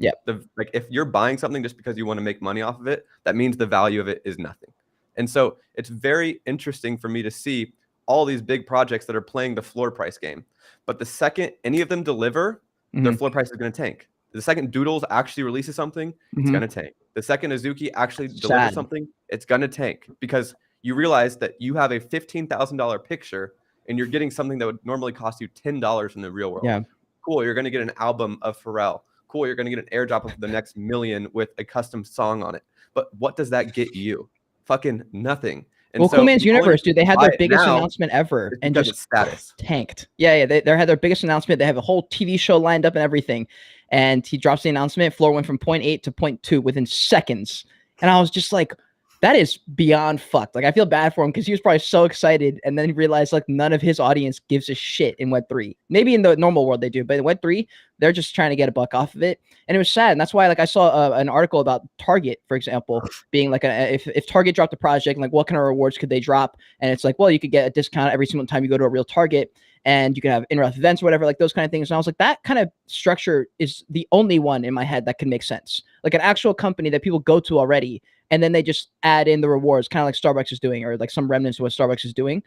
if you're buying something just because you want to make money off of it, that means the value of it is nothing. And so it's very interesting for me to see all these big projects that are playing the floor price game. But the second any of them deliver, their floor price is going to tank. The second Doodles actually releases something, it's going to tank. The second Azuki actually delivers something, it's going to tank, because you realize that you have a $15,000 picture and you're getting something that would normally cost you $10 in the real world. Yeah. Cool, you're going to get an album of Pharrell. Cool, you're going to get an airdrop of the next million with a custom song on it. But what does that get you? Fucking nothing. And well, so Cool Man's Universe, dude, they had their biggest announcement ever and just tanked. Yeah, they had their biggest announcement. They have a whole TV show lined up and everything. And he drops the announcement. Floor went from 0.8 to 0.2 within seconds. And I was just like, That is beyond fucked. Like, I feel bad for him because he was probably so excited, and then he realized like none of his audience gives a shit in Web3. Maybe in the normal world they do, but in Web3, they're just trying to get a buck off of it. And it was sad. And that's why, like, I saw an article about Target, for example, being like, if Target dropped a project, like, what kind of rewards could they drop? And it's like, well, you could get a discount every single time you go to a real Target, and you can have in-real events or whatever, like those kind of things. And I was like, that kind of structure is the only one in my head that can make sense. Like an actual company that people go to already, and then they just add in the rewards, kind of like Starbucks is doing, or like some remnants of what Starbucks is doing.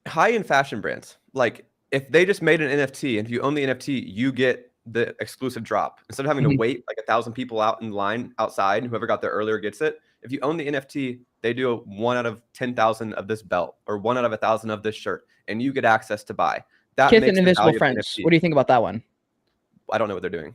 High-end fashion brands, like if they just made an NFT, and if you own the NFT, you get the exclusive drop instead of having to wait like 1,000 people out in line outside, and whoever got there earlier gets it. If you own the NFT, they do a 1 out of 10,000 of this belt, or 1 out of 1,000 of this shirt, and you get access to buy. That Kith makes and the Invisible value of Friends. NFT. What do you think about that one? I don't know what they're doing.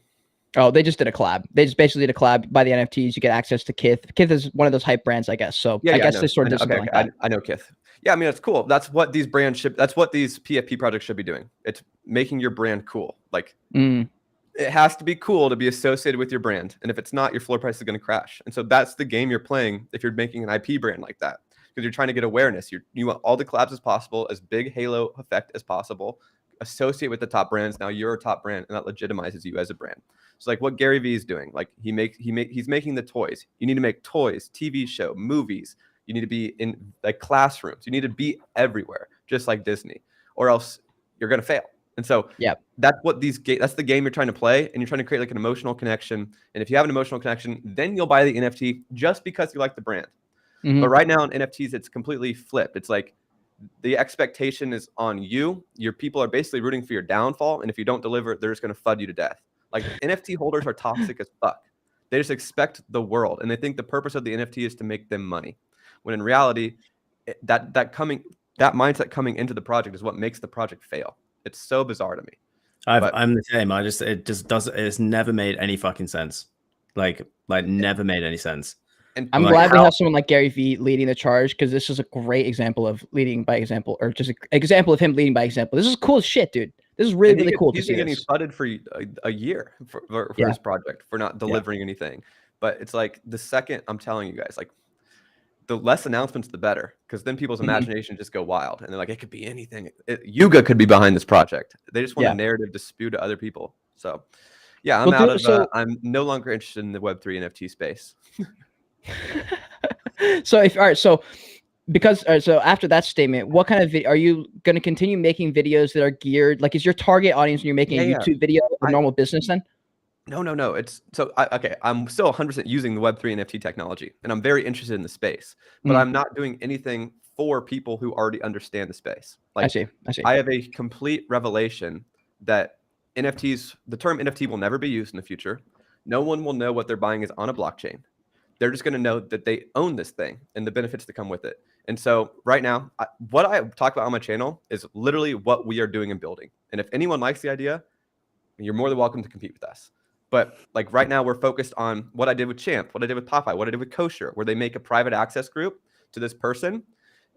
Oh, they just did a collab. They just basically did a collab. By the NFTs, you get access to Kith. Kith is one of those hype brands, I guess. So I guess they sort of did something like that. I know Kith. Yeah, I mean, it's cool. That's what these brands should. That's what these PFP projects should be doing. It's making your brand cool. Like it has to be cool to be associated with your brand. And if it's not, your floor price is going to crash. And so that's the game you're playing if you're making an IP brand like that, because you're trying to get awareness. You want all the collabs as possible, as big halo effect as possible. Associate with the top brands. Now you're a top brand, and that legitimizes you as a brand. So like what Gary Vee is doing, like he's making the toys. You need to make toys, TV show, movies. You need to be in like classrooms. You need to be everywhere, just like Disney, or else you're gonna fail. And so that's what that's the game you're trying to play, and you're trying to create like an emotional connection. And if you have an emotional connection, then you'll buy the NFT just because you like the brand. But right now in NFTs, it's completely flipped. It's like the expectation is on you. Your people are basically rooting for your downfall, and if you don't deliver, they're just gonna FUD you to death. Like NFT holders are toxic as fuck. They just expect the world, and they think the purpose of the NFT is to make them money. When in reality, that mindset coming into the project is what makes the project fail. It's so bizarre to me. I'm the same. It's never made any fucking sense. Like never made any sense. And I'm glad we have someone like Gary Vee leading the charge, because this is a great example of leading by example, or just an example of him leading by example. This is cool as shit, dude. This is really, really cool. He's been getting flooded for a year for his project for not delivering anything. But it's like the second, I'm telling you guys, like the less announcements, the better, because then people's imagination just go wild, and they're like, it could be anything. Yuga could be behind this project. They just want a narrative to spew to other people. So yeah, I'm no longer interested in the Web3 NFT space. So after that statement, what kind of video are you going to continue making? Videos that are geared, like, is your target audience when you're making a YouTube video a normal business then? No. It's okay. I'm still 100% using the Web3 NFT technology, and I'm very interested in the space, but I'm not doing anything for people who already understand the space. Like, I see. I have a complete revelation that NFTs, the term NFT will never be used in the future. No one will know what they're buying is on a blockchain. They're just going to know that they own this thing and the benefits that come with it. And so right now, what I talk about on my channel is literally what we are doing and building. And if anyone likes the idea, you're more than welcome to compete with us. But like right now, we're focused on what I did with Champ, what I did with Popeye, what I did with Kosher, where they make a private access group to this person.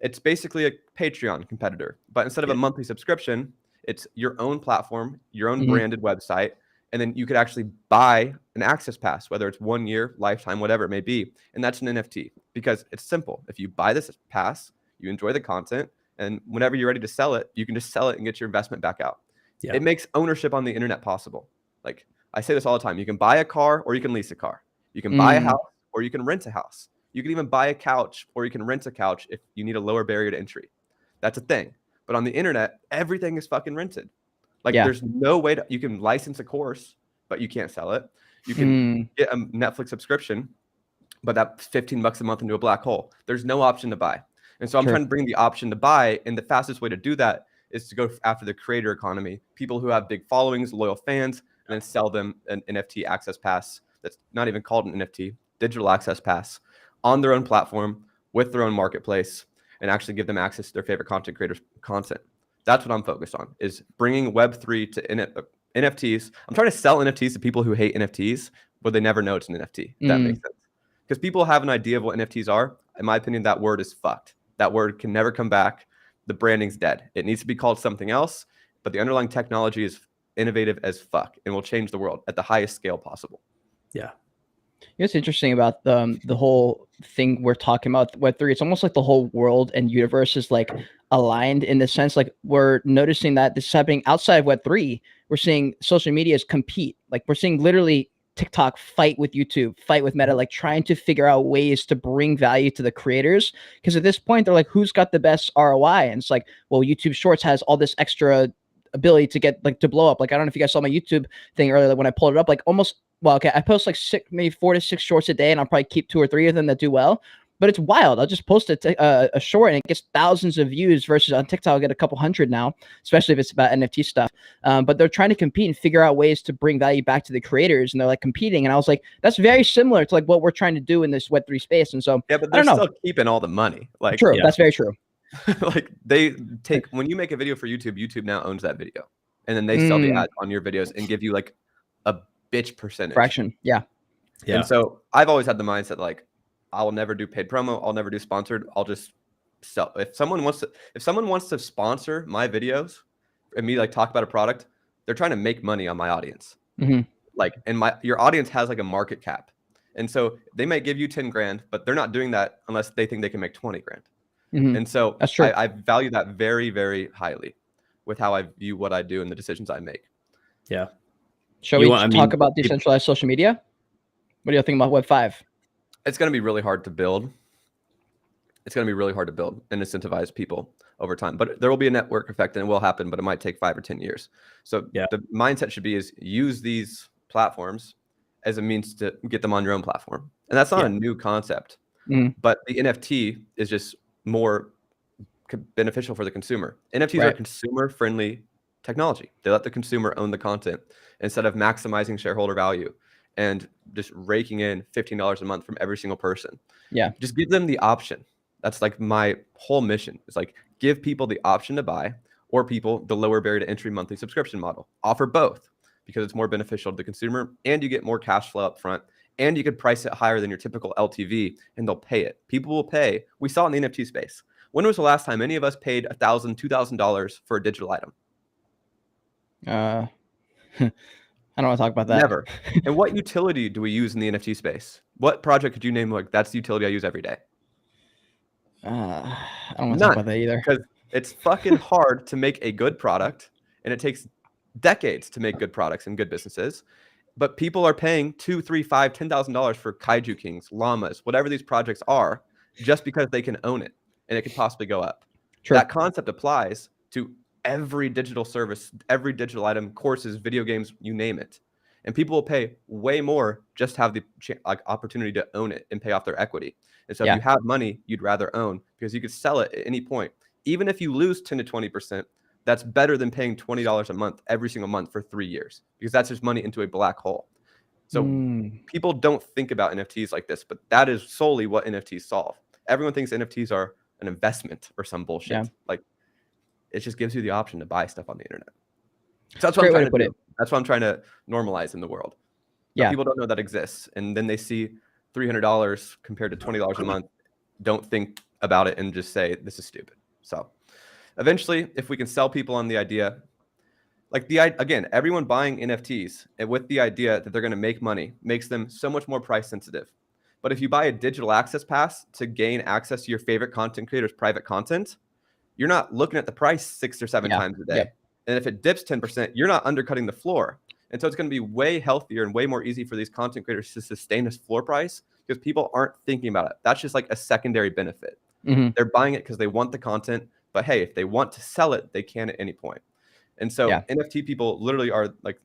It's basically a Patreon competitor, but instead of a monthly subscription, it's your own platform, your own branded website. And then you could actually buy an access pass, whether it's 1 year, lifetime, whatever it may be. And that's an NFT, because it's simple. If you buy this pass, you enjoy the content, and whenever you're ready to sell it, you can just sell it and get your investment back out. It makes ownership on the internet possible. Like I say this all the time, you can buy a car or you can lease a car. You can buy a house or you can rent a house. You can even buy a couch or you can rent a couch if you need a lower barrier to entry. That's a thing. But on the internet, everything is fucking rented. Like there's no way you can license a course, but you can't sell it. You can get a Netflix subscription, but that's $15 a month into a black hole. There's no option to buy. And so I'm trying to bring the option to buy. And the fastest way to do that is to go after the creator economy, people who have big followings, loyal fans, and then sell them an NFT access pass that's not even called an NFT, digital access pass, on their own platform with their own marketplace, and actually give them access to their favorite content creators' content. That's what I'm focused on, is bringing Web3 to NFTs. I'm trying to sell NFTs to people who hate NFTs, but they never know it's an NFT. If that makes sense. Because people have an idea of what NFTs are. In my opinion, that word is fucked. That word can never come back. The branding's dead. It needs to be called something else, but the underlying technology is innovative as fuck and will change the world at the highest scale possible. Yeah. You know what's interesting about the whole thing we're talking about Web3? It's almost like the whole world and universe is like aligned in the sense like we're noticing that this is happening outside of Web3. We're seeing social medias compete. Like we're seeing literally TikTok fight with YouTube, fight with Meta, like trying to figure out ways to bring value to the creators. Because at this point, they're like, who's got the best ROI? And it's like, well, YouTube Shorts has all this extra ability to get like to blow up. Like I don't know if you guys saw my YouTube thing earlier, like, when I pulled it up, like almost, well, okay, I post like maybe 4 to 6 shorts a day, and I'll probably keep 2 or 3 of them that do well. But it's wild. I'll just post a short and it gets thousands of views versus on TikTok I'll get a couple hundred now, especially if it's about NFT stuff. But they're trying to compete and figure out ways to bring value back to the creators, and they're like competing. And I was like, that's very similar to like what we're trying to do in this Web3 space. And so yeah, but they're still keeping all the money. Like true, that's very true. Like they take, when you make a video for YouTube, YouTube now owns that video, and then they sell the ads on your videos and give you like a bitch percentage fraction. Yeah. And so I've always had the mindset like, I will never do paid promo. I'll never do sponsored. I'll just sell. If someone wants to sponsor my videos and me like talk about a product, they're trying to make money on my audience. Like, and your audience has like a market cap. And so they might give you 10 grand, but they're not doing that unless they think they can make 20 grand. And so that's true. I value that very, very highly with how I view what I do and the decisions I make. Yeah. Shall we talk about decentralized social media? What do you think about Web5? It's going to be really hard to build. It's going to be really hard to build and incentivize people over time. But there will be a network effect, and it will happen, but it might take 5 or 10 years. So the mindset should be is use these platforms as a means to get them on your own platform. And that's not a new concept. But the NFT is just more beneficial for the consumer. NFTs are consumer-friendly technology. They let the consumer own the content instead of maximizing shareholder value and just raking in $15 a month from every single person. Yeah. Just give them the option. That's like my whole mission. It's like give people the option to buy, or people the lower barrier to entry monthly subscription model. Offer both because it's more beneficial to the consumer, and you get more cash flow up front, and you could price it higher than your typical LTV, and they'll pay it. People will pay. We saw it in the NFT space. When was the last time any of us paid $1,000, $2,000 for a digital item? I don't want to talk about that. Never. And what utility do we use in the NFT space? What project could you name like that's the utility I use every day? I don't want to talk about that either. Because it's fucking hard to make a good product, and it takes decades to make good products and good businesses. But people are paying $2,000, $3,000, $5,000, $10,000 for Kaiju Kings, llamas, whatever these projects are, just because they can own it and it could possibly go up. Sure. That concept applies to every digital service, every digital item, courses, video games, you name it. And people will pay way more just to have the opportunity to own it and pay off their equity. And so if you have money you'd rather own, because you could sell it at any point. Even if you lose 10 to 20%, that's better than paying $20 a month every single month for 3 years, because that's just money into a black hole. So people don't think about NFTs like this, but that is solely what NFTs solve. Everyone thinks NFTs are an investment or some bullshit. Yeah. Like, it just gives you the option to buy stuff on the internet. So that's what I'm trying to do. That's what I'm trying to normalize in the world. But people don't know that exists. And then they see $300 compared to $20 a month, don't think about it and just say, this is stupid. So eventually, if we can sell people on the idea, like again, everyone buying NFTs with the idea that they're going to make money makes them so much more price sensitive. But if you buy a digital access pass to gain access to your favorite content creators' private content, you're not looking at the price 6 or 7 times a day. And if it dips 10%, you're not undercutting the floor. And so it's going to be way healthier and way more easy for these content creators to sustain this floor price, because people aren't thinking about it. That's just like a secondary benefit. They're buying it because they want the content. But hey, if they want to sell it, they can at any point. And so NFT people literally are like,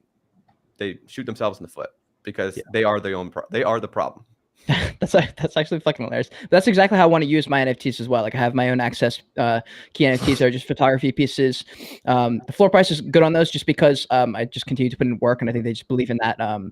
they shoot themselves in the foot because they are they are the problem. That's actually fucking hilarious. That's exactly how I want to use my NFTs as well. Like I have my own access key NFTs that are just photography pieces. The floor price is good on those just because I just continue to put in work, and I think they just believe in that. And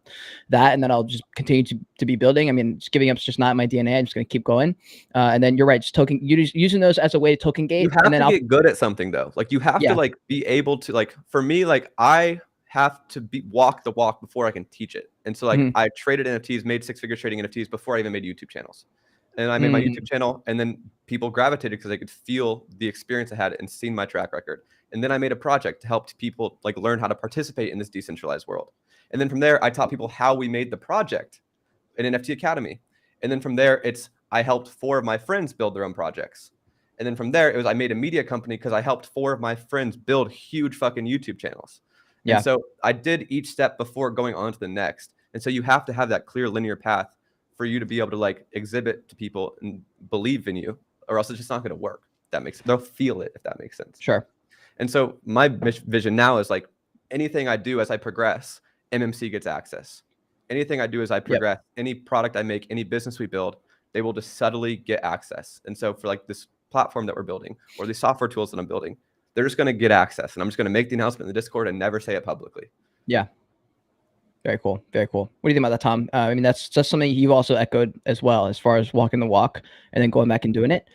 then I'll just continue to be building. I mean, just giving up is just not in my DNA. I'm just going to keep going. And then you're right, just using those as a way to token gate. You have and then to get good at something though. Like you have to like be able to, like, for me, like I have to walk the walk before I can teach it. And so like I traded NFTs, made 6 figures trading NFTs before I even made YouTube channels. And I made my YouTube channel, and then people gravitated because they could feel the experience I had and seen my track record. And then I made a project to help people like learn how to participate in this decentralized world. And then from there, I taught people how we made the project an NFT Academy. And then from there, I helped 4 of my friends build their own projects. And then from there, I made a media company because I helped 4 of my friends build huge fucking YouTube channels. Yeah. And so I did each step before going on to the next. And so you have to have that clear linear path for you to be able to like exhibit to people and believe in you, or else it's just not going to work. That makes sense. They'll feel it, if that makes sense. Sure. And so my vision now is like anything I do as I progress, MMC gets access. Anything I do as I progress, any product I make, any business we build, they will just subtly get access. And so for like this platform that we're building or these software tools that I'm building, they're just going to get access. And I'm just going to make the announcement in the Discord and never say it publicly. Yeah. Very cool. Very cool. What do you think about that, Tom? I mean, that's just something you've also echoed as well, as far as walking the walk and then going back and doing it.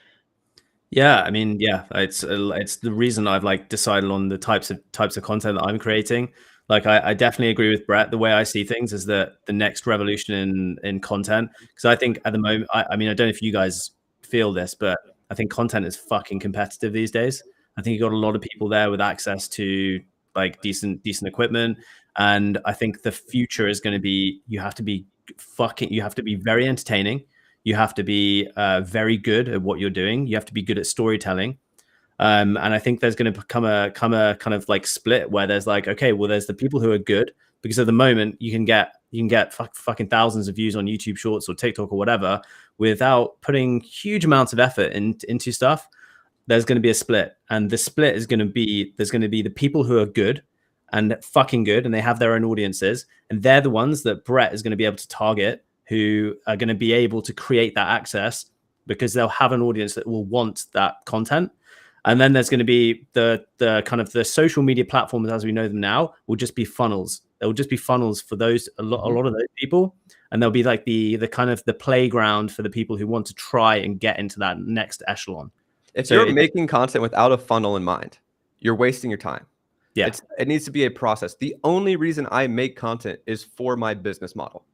Yeah, I mean, yeah, it's the reason I've like decided on the types of content that I'm creating. Like, I definitely agree with Brett. The way I see things is that the next revolution in content, because I think at the moment, I mean, I don't know if you guys feel this, but I think content is fucking competitive these days. I think you got a lot of people there with access to like decent equipment, and I think the future is going to be you have to be very entertaining. You have to be very good at what you're doing. You have to be good at storytelling. And I think there's going to come a kind of like split where there's like, okay, well, there's the people who are good, because at the moment you can get fucking thousands of views on YouTube Shorts or TikTok or whatever without putting huge amounts of effort into stuff. There's going to be a split, and the split is going to be there's going to be the people who are good and fucking good, and they have their own audiences, and they're the ones that Brett is going to be able to target, who are going to be able to create that access because they'll have an audience that will want that content. And then there's going to be the kind of the social media platforms as we know them now will just be funnels. There will just be funnels for those a lot of those people, and they'll be like the kind of the playground for the people who want to try and get into that next echelon. If you're making content without a funnel in mind, you're wasting your time. Yeah, it needs to be a process. The only reason I make content is for my business model.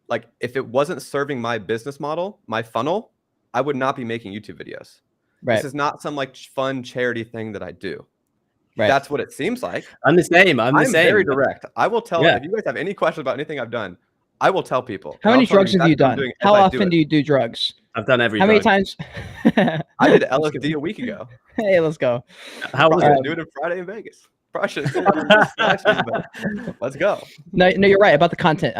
Like, if it wasn't serving my business model, my funnel, I would not be making YouTube videos. Right. This is not some like fun charity thing that I do. Right. That's what it seems like. I'm the same. I'm very direct. I will tell if you guys have any questions about anything I've done, I will tell people. How many drugs have you done? How often do you do drugs? I've done every. How many times? I did LSD a week ago. Hey, let's go. How was it? Do it on Friday in Vegas. Let's go. No, you're right about the content.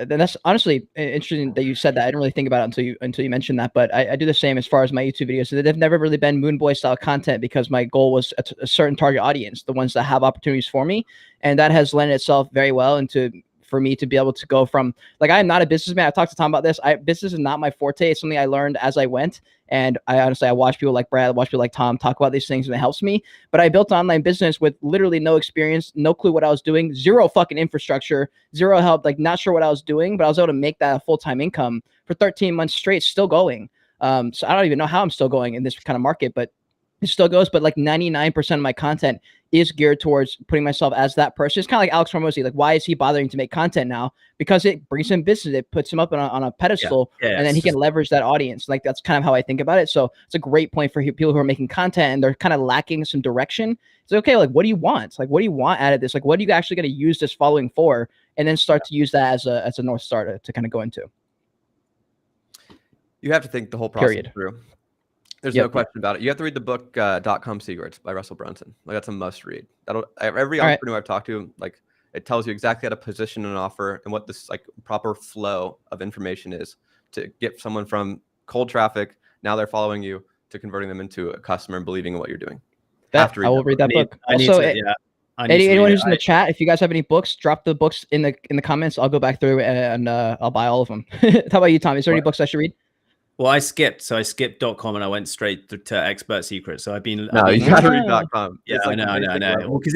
That's honestly interesting that you said that. I didn't really think about it until you mentioned that. But I do the same as far as my YouTube videos. So they've never really been Moon Boy style content because my goal was a certain target audience, the ones that have opportunities for me, and that has lent itself very well into for me to be able to go from, like, I am not a businessman. I talked to Tom about this. Business is not my forte. It's something I learned as I went. And I watch people like Brad, I watch people like Tom talk about these things, and it helps me. But I built an online business with literally no experience, no clue what I was doing, zero fucking infrastructure, zero help, like not sure what I was doing, but I was able to make that a full-time income for 13 months straight, still going. So I don't even know how I'm still going in this kind of market, but it still goes. But like 99% of my content is geared towards putting myself as that person. It's kind of like Alex Hormozy. Like, why is he bothering to make content now? Because it brings him business. It puts him up on a pedestal, and then he can leverage that audience. Like, that's kind of how I think about it. So it's a great point for people who are making content and they're kind of lacking some direction. It's like, okay, like, what do you want? Like, what do you want out of this? Like, what are you actually going to use this following for? And then start to use that as a North Star to kind of go into. You have to think the whole process through. There's no question about it. You have to read the book .com Secrets by Russell Brunson. Like, that's a must read. Every entrepreneur I've talked to, like, it tells you exactly how to position an offer and what this like proper flow of information is to get someone from cold traffic, now they're following you, to converting them into a customer and believing in what you're doing. I will read that book. Also, anyone who's in the chat, if you guys have any books, drop the books in the comments. I'll go back through and I'll buy all of them. How about you, Tom? Is there any books I should read? Well, I skipped .com and I went straight to Expert Secrets. So I've been. No, you gotta read .com. Yeah, like I know. Because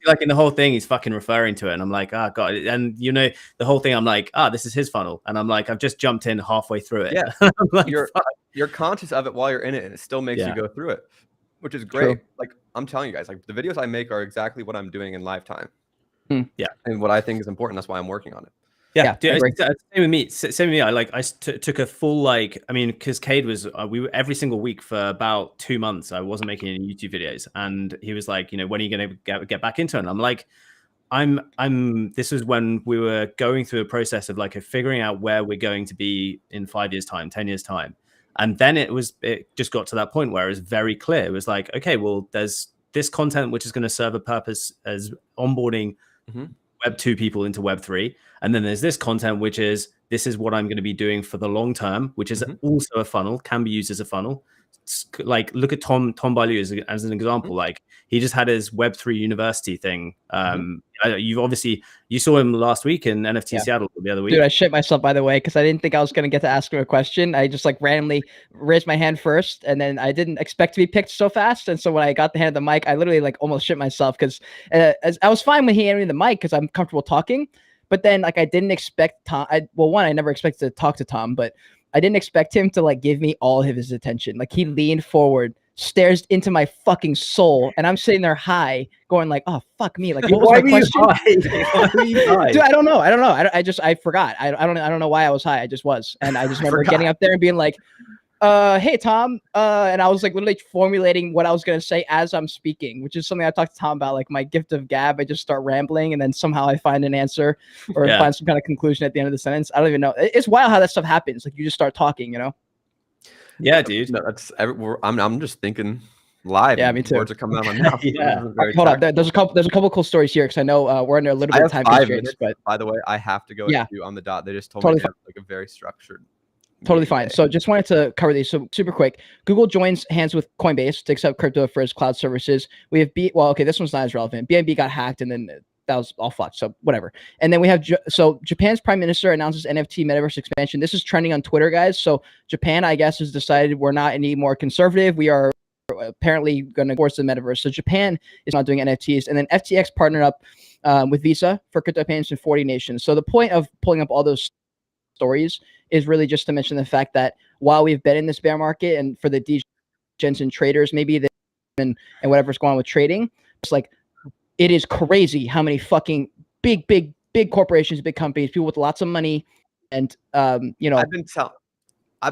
like in the whole thing, he's fucking referring to it, and I'm like, oh god. And you know, the whole thing, I'm like, this is his funnel, and I'm like, I've just jumped in halfway through it. Yeah, I'm like, you're conscious of it while you're in it, and it still makes you go through it, which is great. True. Like, I'm telling you guys, like, the videos I make are exactly what I'm doing in lifetime. Yeah, and what I think is important. That's why I'm working on it. Yeah, dude, same with me. Same with me. I took a full, like, I mean, because Cade was we were every single week for about 2 months. I wasn't making any YouTube videos, and he was like, you know, when are you going to get back into it? And I'm like, this was when we were going through a process of like figuring out where we're going to be in 5 years time, 10 years time. And then it just got to that point where it was very clear. It was like, okay, well, there's this content which is going to serve a purpose as onboarding Web2 people into Web3. And then there's this content, which is, this is what I'm going to be doing for the long term, which is also a funnel, can be used as a funnel. Like, look at Tom Bailu as an example. Like, he just had his Web3 university thing. You saw him last week in NFT Seattle the other week. Dude, I shit myself, by the way, because I didn't think I was going to get to ask him a question. I just like randomly raised my hand first, and then I didn't expect to be picked so fast. And so when I got the hand of the mic, I literally like almost shit myself, because I was fine when he handed me the mic because I'm comfortable talking. But then like I didn't expect Tom. I never expected to talk to Tom, but I didn't expect him to like give me all of his attention. Like, he leaned forward, stares into my fucking soul, and I'm sitting there high, going like, "Oh fuck me!" Like, what was my question? Why were you high? Dude, I don't know. I forgot. I don't know why I was high. I just was, and I just remember getting up there and being like, "Hey Tom," and I was like literally formulating what I was gonna say as I'm speaking, which is something I talked to Tom about, like my gift of gab. I just start rambling, and then somehow I find an answer or find some kind of conclusion at the end of the sentence. I don't even know. It's wild how that stuff happens. Like, you just start talking, you know? Yeah, dude. No, I'm just thinking live. Yeah, me too. Words are coming out of my mouth. Hold on. There's a couple cool stories here, because I know we're under a little bit of time constraints. But by the way, I have to go at you on the dot. They just told me to have like a very structured. Totally fine. So just wanted to cover these. So super quick. Google joins hands with Coinbase to accept crypto for its cloud services. We have this one's not as relevant. BNB got hacked, and then that was all fucked. So whatever. And then we have Japan's prime minister announces NFT metaverse expansion. This is trending on Twitter, guys. So Japan, I guess, has decided we're not any more conservative. We are apparently going to force the metaverse. So Japan is not doing NFTs. And then FTX partnered up with Visa for crypto payments in 40 nations. So the point of pulling up all those stories is really just to mention the fact that while we've been in this bear market, and for the degens and traders, maybe and whatever's going on with trading, it's like, it is crazy how many fucking big corporations, big companies, people with lots of money, and I've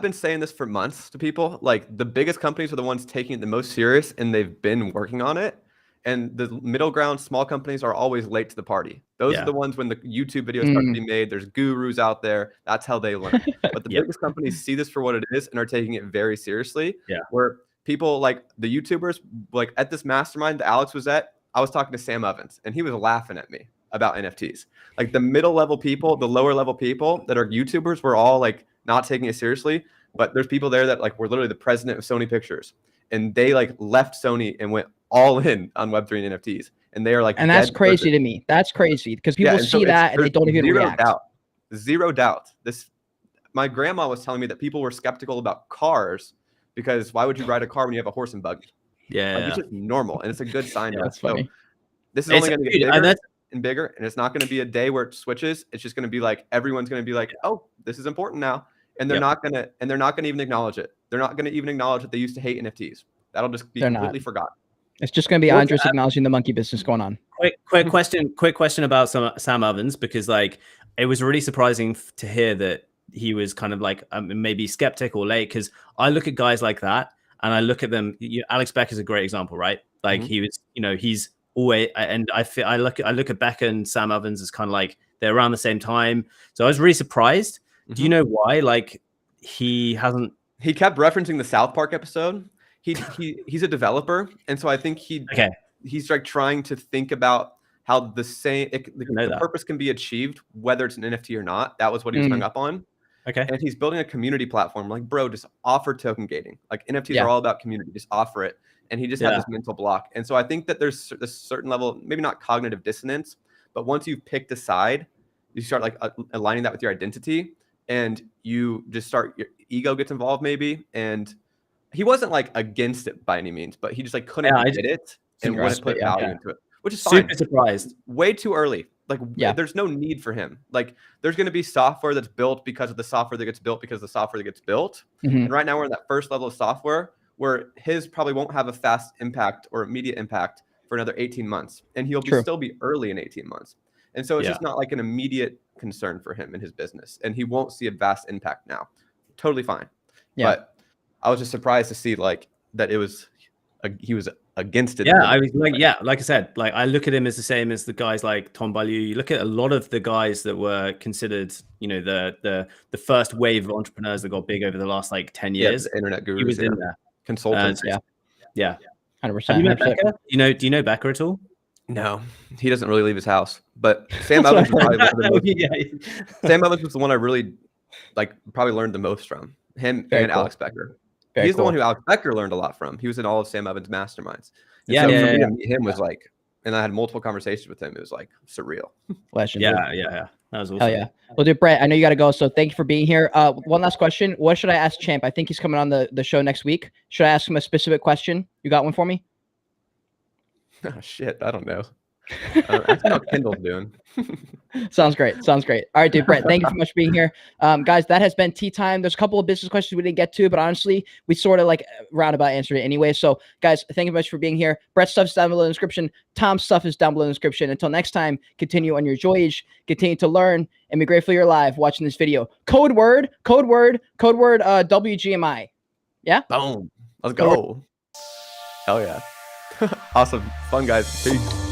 been saying this for months to people. Like, the biggest companies are the ones taking it the most serious, and they've been working on it. And the middle ground, small companies are always late to the party. Those are the ones when the YouTube videos start to be made. There's gurus out there. That's how they learn. But the biggest companies see this for what it is and are taking it very seriously. Yeah. Where people like the YouTubers, like at this mastermind that Alex was at, I was talking to Sam Ovens, and he was laughing at me about NFTs. Like, the middle level people, the lower level people that are YouTubers were all like not taking it seriously. But there's people there that like were literally the president of Sony Pictures, and they like left Sony and went all in on Web3 and NFTs. And they are like, and that's crazy to me. That's crazy, because people see that and they don't even react. Zero doubt. My grandma was telling me that people were skeptical about cars, because why would you ride a car when you have a horse and buggy? Yeah, like, it's just normal, and it's a good sign. That's funny. So this is only going to get bigger and bigger, and it's not going to be a day where it switches. It's just going to be like, everyone's going to be like, oh, this is important now, and they're not going to even acknowledge it. They're not going to even acknowledge that they used to hate NFTs. That'll just be completely forgotten. It's just going to be Andres acknowledging the monkey business going on. Quick question about Sam Ovens, because like, it was really surprising to hear that he was kind of like maybe skeptic or late, because I look at guys like that and I look at them. Alex Beck is a great example, right? Like, he was, he's always, and I look at Beck and Sam Ovens as kind of like they're around the same time. So I was really surprised. Do you know why? Like, he kept referencing the South Park episode. He's a developer, and so I think he's like trying to think about how the purpose can be achieved, whether it's an NFT or not. That was what he was hung up on. Okay. And he's building a community platform. Like, bro, just offer token gating. Like, NFTs are all about community. Just offer it. And he just had this mental block. And so I think that there's this certain level, maybe not cognitive dissonance, but once you've picked a side, you start like aligning that with your identity, and you just start, your ego gets involved maybe. And he wasn't like against it by any means, but he just like couldn't get it and wouldn't put value into it, which is fine. Super surprised. Way too early. Like, there's no need for him. Like, there's going to be software that's built because of the software that gets built because of the software that gets built. And right now we're in that first level of software where his probably won't have a fast impact or immediate impact for another 18 months. And he'll still be early in 18 months. And so it's just not like an immediate concern for him in his business. And he won't see a vast impact now. Totally fine. But I was just surprised to see like that it was against it. Yeah, I was like, yeah, like I said, like I look at him as the same as the guys like Tom Ballieu. You look at a lot of the guys that were considered, you know, the first wave of entrepreneurs that got big over the last like 10 years. The internet gurus. He was in there. Consultants. Yeah. 100%. Have you met Becca? Do you know Becca at all? No, he doesn't really leave his house. But Sam Evans was probably one of the most, Sam Evans was the one I really probably learned the most from. Him and Alex Becker. He's the one who Alex Becker learned a lot from. He was in all of Sam Evans' masterminds. And so for me to meet him was like, and I had multiple conversations with him. It was like surreal. Yeah. That was awesome. Hell yeah. Well, dude, Brett, I know you got to go, so thank you for being here. One last question. What should I ask Champ? I think he's coming on the show next week. Should I ask him a specific question? You got one for me? Oh, shit. I don't know. Ask me how Kendall's doing. Sounds great. All right, dude, Brett, thank you so much for being here. Guys, that has been tea time. There's a couple of business questions we didn't get to, but honestly, we sort of roundabout answered it anyway. So guys, thank you much for being here. Brett's stuff is down below in the description. Tom's stuff is down below in the description. Until next time, continue on your voyage, continue to learn, and be grateful you're alive watching this video. Code word, WGMI. Yeah? Boom. Let's go. Hell yeah. Awesome. Fun, guys. Peace.